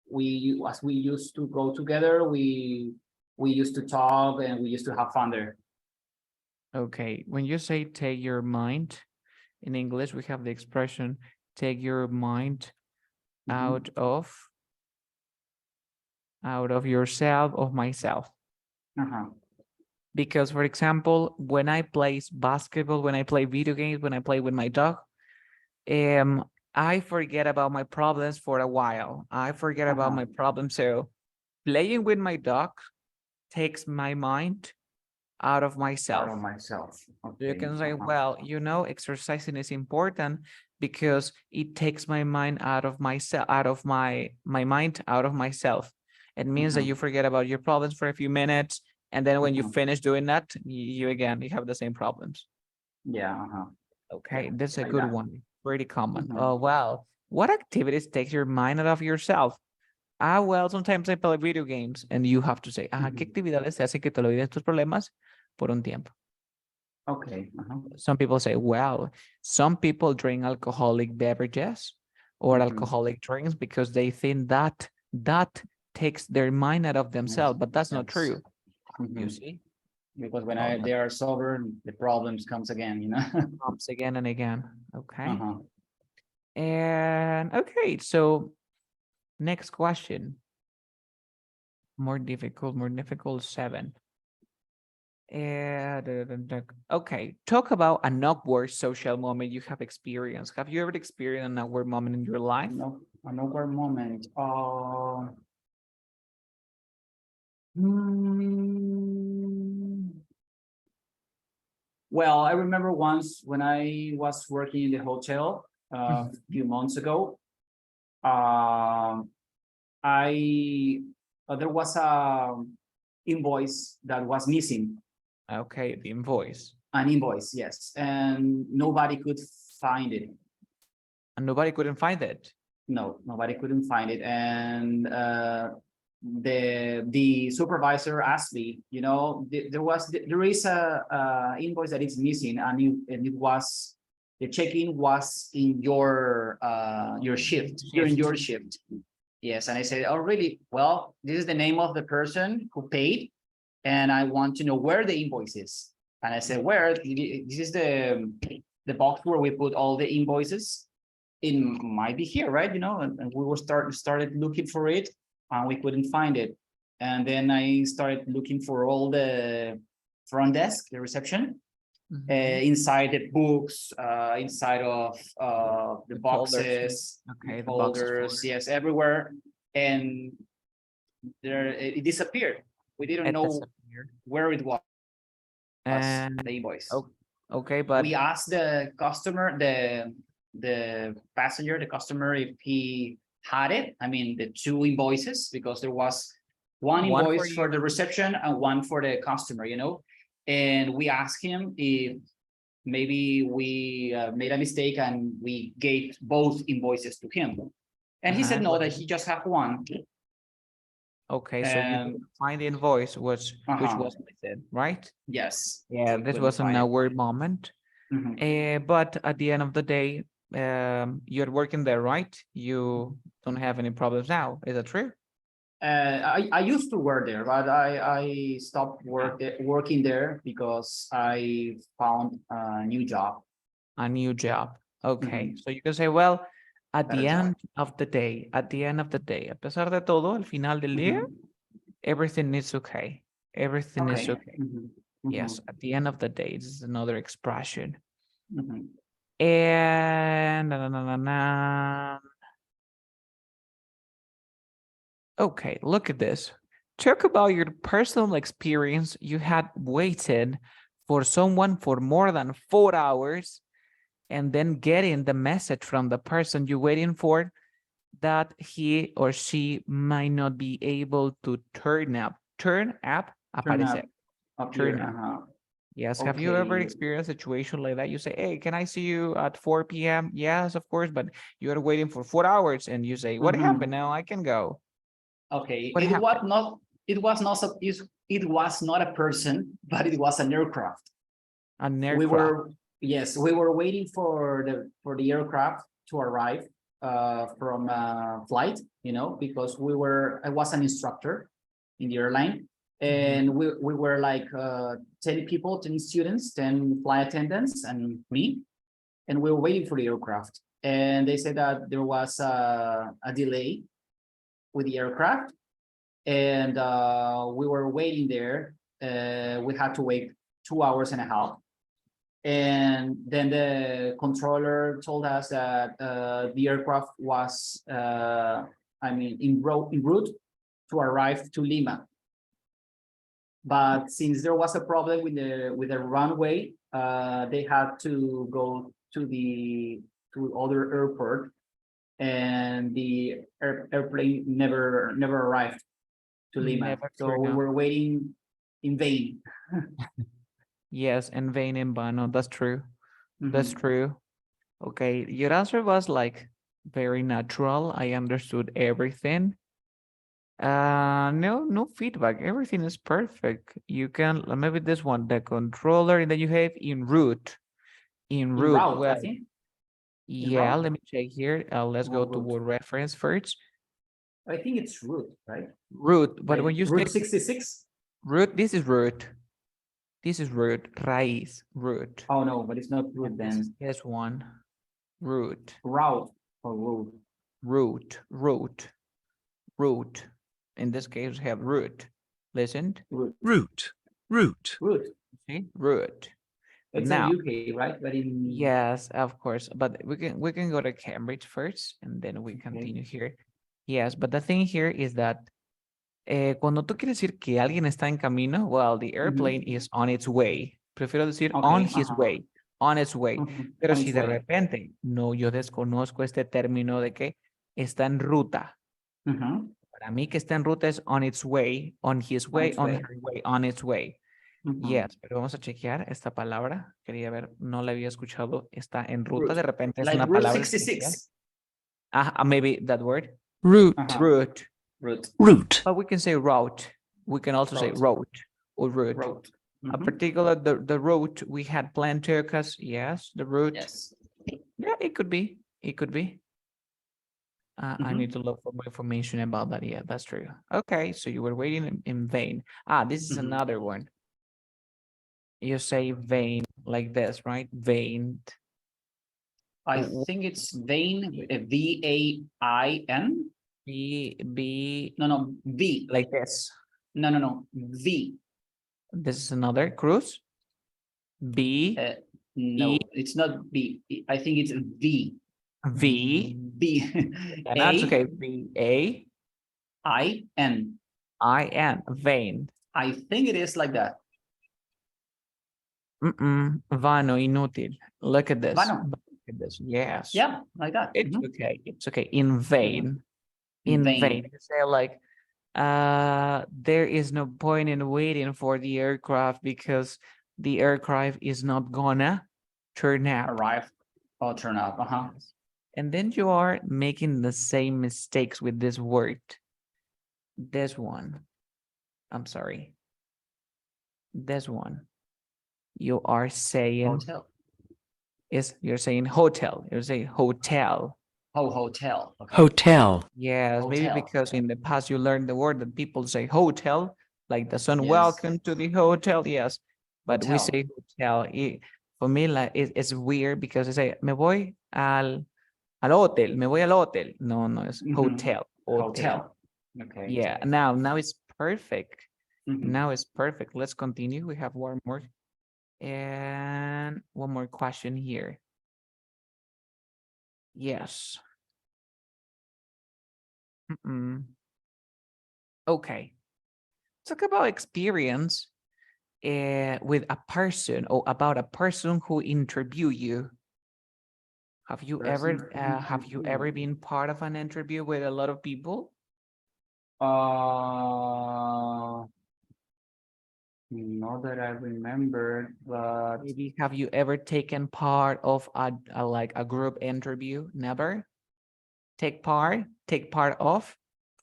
we used to go together, we used to talk and we used to have fun there. Okay, when you say take your mind, in English we have the expression take your mind out of yourself, of myself. Because, for example, when I play basketball, when I play video games, when I play with my dog, I forget about my problems for a while. I forget about my problems. So playing with my dog takes my mind out of myself. Okay. You can say, well, exercising is important because it takes my mind out of myself, my mind out of myself. It means that you forget about your problems for a few minutes And then when you finish doing that, you have the same problems. Yeah. Okay, that's a like good that. one. Pretty common. Oh, wow. What activities take your mind out of yourself? Well, sometimes I play video games and you have to say, ¿qué actividades te hacen que te olvides tus problemas por un tiempo? Okay. Some people say, well, some people drink alcoholic beverages or alcoholic drinks because they think that takes their mind out of themselves, but that's not true. You see? Because when they are sober, the problems comes again, you know. Comes again and again. Okay. And okay, so next question. More difficult 7. Okay, talk about an awkward social moment you have experienced. Have you ever experienced an awkward moment in your life? No, an awkward moment. Well, I remember once when I was working in the hotel a few months ago. There was a invoice that was missing. Okay, the invoice. An invoice, yes, and nobody could find it. And nobody couldn't find it. No, nobody couldn't find it, and the supervisor asked me, you know, there is a invoice that is missing, and it was the check-in was in your shift, during your shift. Yes, and I said, oh, really? Well, this is the name of the person who paid, and I want to know where the invoice is. And I said, where? This is the box where we put all the invoices. It might be here, right? You know, and we were started looking for it, and we couldn't find it. And then I started looking for all the front desk, the reception, inside the books, inside of the boxes, okay, the folders, yes, everywhere, and there it disappeared. We didn't know where it was. And the invoice. Okay, but we asked the customer, the passenger, the customer, if he had it. I mean, the 2 invoices, because there was one invoice for the reception and one for the customer, you know. And we asked him if maybe we made a mistake and we gave both invoices to him. And he said no, that he just had one. Okay, so you couldn't find the invoice, which was missing, right? Yes. Yeah, this was an awkward moment. But at the end of the day, you're working there, right? You don't have any problems now. Is that true? I used to work there, but I stopped working there because I found a new job. A new job. Okay, so you can say, well, at the end of the day, a pesar de todo, al final del día, everything is okay. Everything is okay. Yes, at the end of the day, this is another expression. And okay, look at this. Talk about your personal experience. You had waited for someone for more than 4 hours and then getting the message from the person you're waiting for that he or she might not be able to turn up. Yes. Have you ever experienced a situation like that? You say, hey, can I see you at 4 p.m.? Yes, of course, but you're waiting for 4 hours and you say, what happened? Now I can go. Okay, it was not a person, but it was an aircraft. An aircraft. We were waiting for the aircraft to arrive from a flight, you know, because I was an instructor in the airline, and we were like 10 people, 10 students, 10 flight attendants, and me, and we were waiting for the aircraft. And they said that there was a delay with the aircraft, and we were waiting there. We had to wait 2 hours and a half. And then the controller told us that the aircraft was, en route to arrive to Lima. But since there was a problem with the runway, they had to go to other airport, and the airplane never arrived to Lima. So we were waiting in vain. Yes, en vain, en vano. That's true. That's Mhm. true. Okay, your answer was like very natural. I understood everything. No feedback. Everything is perfect. You can maybe this one, the controller, and then you have in route. In In route. route, I Well, think. yeah, route? let me check here. Let's go to route. word reference first. I think it's route, right? Route, but Like when you Route say 66? route, this is route. This is route. Raíz, route. Oh no, but it's not route then. This one. Route. Route or route. Route. Route. Route. In this case, we have route. Listen. Route. Route. Route. Route. See? Route. It's Now, in UK, right? But in yes, of course. But we can go to Cambridge first and then we continue here. Yes, but the thing here is that cuando tú quieres decir que alguien está en camino, well, the airplane is on its way. Prefiero decir on his way, on its way. Pero On si its de way. repente, no, yo desconozco este término de que está en ruta. Para mí que está en ruta es on its way, on his way, its on way. her way, on its way. Yes, pero vamos a chequear esta palabra. Quería ver, no la había escuchado. Está en ruta, Route. de repente es Like una Route palabra 66. especial. Maybe that word. Route. Route. Route. Route. But we can say route. We can also say route or route. Route. A particular, the route we had planned to because yes, the route. Yes. Yeah, it could be. It could be. I need to look for more information about that. Yeah, that's true. Okay, so you were waiting in vain. This is another one. You say vain like this, right? Vain. I think it's vain, V-A-I-N. No, V. Like this. No, V. This is another cruise. B. No, it's not B. I think it's V. V. B. That's okay. V-A. I-N. I-N. Vain. I think it is like that. Vano, inútil. Look at this. Vano. Look at this. Yes. Yeah, like that. It's okay. It's okay. In vain. In In vain. vain. You say like, there is no point in waiting for the aircraft because the aircraft is not gonna turn up. Arrive or turn up. And then you are making the same mistakes with this word. This one. I'm sorry. This one. You are saying hotel. You're saying hotel. You're saying hotel. Oh, hotel. Okay. Hotel. Yes, maybe Hotel. because in the past you learned the word that people say hotel, like the son, Yes. welcome to the hotel. Yes, but we Hotel. say hotel. For me, like it's weird because I say me voy al hotel. Me voy al hotel. No, it's hotel. Hotel. Okay. Yeah. Now it's perfect. Now it's perfect. Let's continue. We have one more. And one more question here. Yes. Okay. Talk about experience with a person or about a person who interview you. Have you ever been part of an interview with a lot of people? Not that I remember, but Maybe have you ever taken part of a like a group interview? Never? Take part of,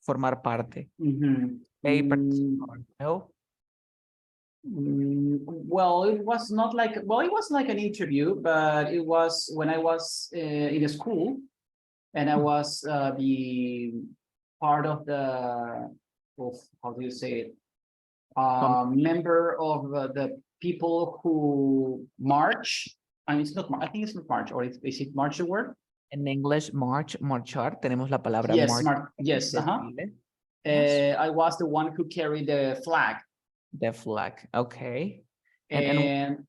formar parte. No? Well, it was not like, it was like an interview, but it was when I was in a school and I was the part of how do you say it? Member of the people who march. I mean, it's not, I think it's not march, or is it march the word? In English, marchar, tenemos la palabra Yes, march. yes, desfile. I was the one who carried the flag. The flag, okay. And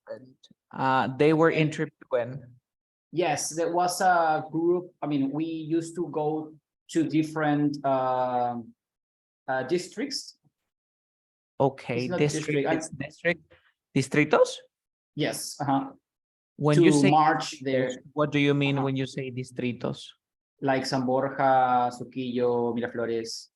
they were interviewing. Yes, there was a group. I mean, we used to go to different districts. Okay, district. Distritos? Yes. When to you say march there, what do you mean when you say distritos? Like San Borja, Suquillo, Miraflores,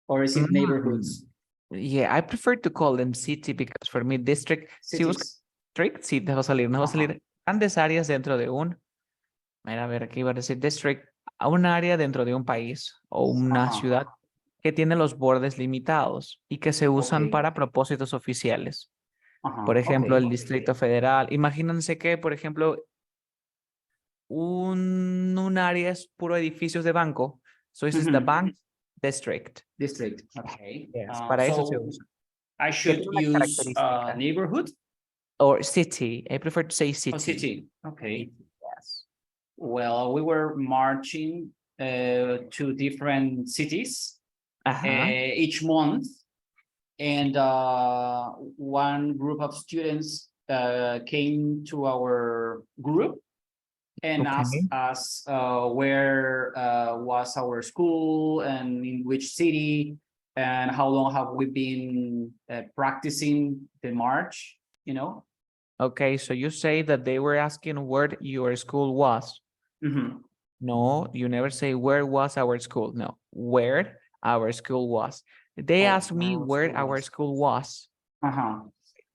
or is it neighborhoods? Yeah, I prefer to call them city because for me district, si buscas district, sí te va a salir, no va a salir grandes áreas dentro de un, mira, a ver, aquí va a decir district, a un área dentro de un país o una ciudad que tiene los bordes limitados y que se usan para propósitos oficiales. Por ejemplo, el Distrito Federal. Imagínense que, por ejemplo, un área es puro edificios de banco. So this is the bank district. District. Okay. Yes, para eso se So usa. I Que should tiene una use característica. neighborhood Or city. I prefer to say city. or city. Okay. Yes. Well, we were marching to different cities each month, and one group of students came to our group and asked us where was our school and in which city and how long have we been practicing the march, you know? Okay, so you say that they were asking where your school was. No, you never say where was our school. No, where our school was. They asked me where our school was.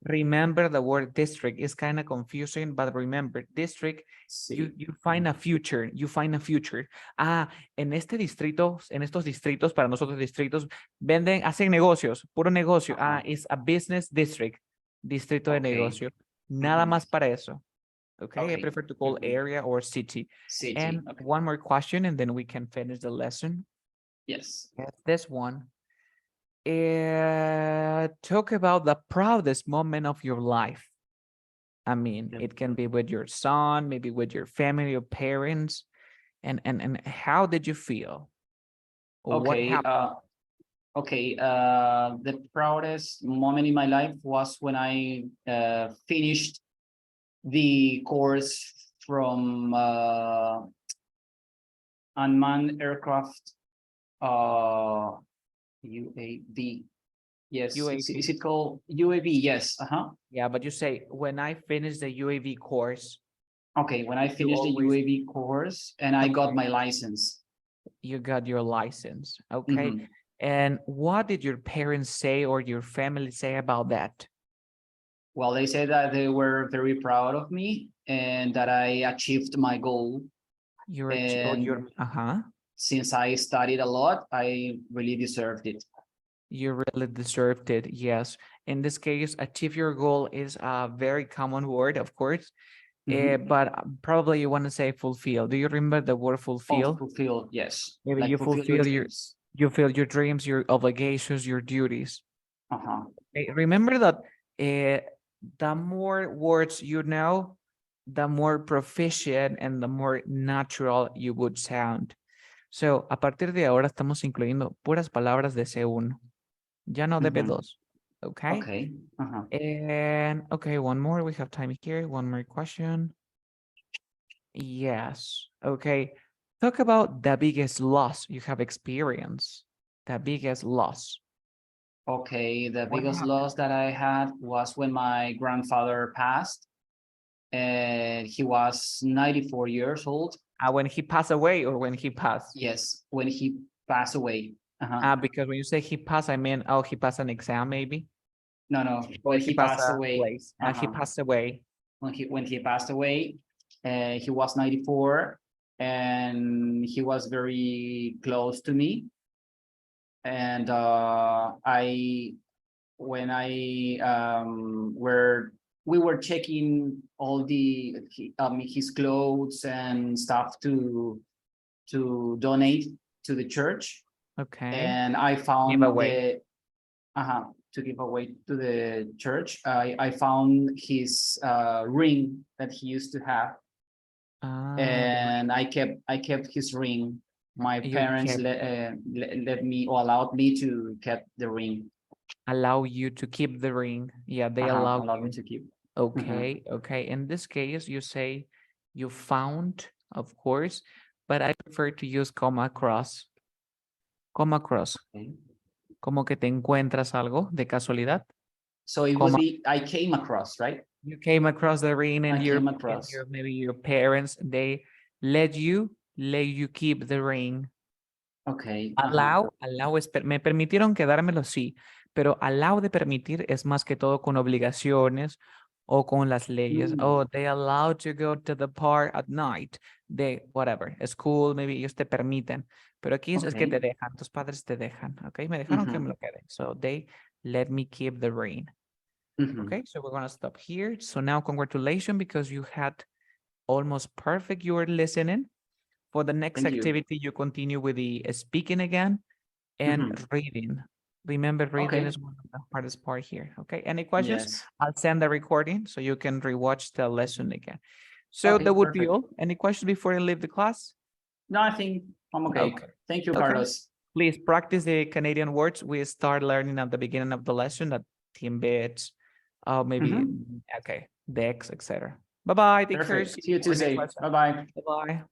Remember the word district is kind of confusing, but remember district, you find a future, you find a future. Ah, en este distrito, en estos distritos, para nosotros distritos, venden, hacen negocios, puro negocio. Ah, it's a business district, distrito de negocio. Nada más para eso. Okay, I prefer to call area or city. And one more question, and then we can finish the lesson. Yes. This one. Talk about the proudest moment of your life. I mean, it can be with your son, maybe with your family or parents. And how did you feel? Or what happened? The proudest moment in my life was when I finished the course from unmanned aircraft UAV. Yes, UAV. is it called UAV? Yes. Yeah, but you say when I finished the UAV course. Okay, when I finished the UAV course and I got my license. You got your license. Okay. And what did your parents say or your family say about that? Well, they said that they were very proud of me and that I achieved my goal. Since I studied a lot, I really deserved it. You really deserved it, yes. In this case, achieve your goal is a very common word, of course, but probably you want to say fulfill. Do you remember the word fulfill? Fulfill, yes. Maybe like you fulfill your dreams, your obligations, your duties. Remember that the more words you know, the more proficient and the more natural you would sound. So, a partir de ahora estamos incluyendo puras palabras de C1. Ya no de B2. Okay? And, okay, one more. We have time here. One more question. Yes. Okay. Talk about the biggest loss you have experienced. The biggest loss. Okay, the biggest loss that I had was when my grandfather passed. And he was 94 years old. When he passed away or when he passed? Yes, when he passed away. Because when you say he passed, I mean, oh, he passed an exam maybe? No, when he passed away. He passed away. When he passed away, he was 94 and he was very close to me. And we were checking all his clothes and stuff to donate to the church. Okay. And I found to give away to the church. I found his ring that he used to have. And I kept his ring. My parents let me or allowed me to keep the ring. Allow you to keep the ring. Yeah, they allowed me to keep. Okay, okay. In this case, you say you found, of course, but I prefer to use comma cross. Comma cross. Como que te encuentras algo de casualidad. So it would be I came across, right? You came across the ring and maybe your parents, they let you keep the ring. Okay. Allow, me permitieron quedármelo, sí, Pero allow de permitir es más que todo con obligaciones o con las leyes. Oh, they allow to go to the park at night. They, whatever, school, maybe ellos te permiten. Pero aquí es que te dejan, tus padres te dejan, ¿ok? Me dejaron que me lo quede. So they let me keep the ring. Okay, so we're gonna stop here. So now congratulations because you had almost perfect your listening. For the next Thank you. activity, you continue with the speaking again and reading. Remember, reading is one of the hardest part here. Okay, any questions? Yes. I'll send the recording so you can rewatch the lesson again. So Okay, that would be perfect. all. Any questions before I leave the class? No, I think I'm okay. Okay. Thank you, Okay. Carlos. Please practice the Canadian words. We start learning at the beginning of the lesson, that team bits, maybe, okay, decks, etc. Bye-bye. Take care. Perfect. See you Tuesday. Bye-bye. Bye-bye.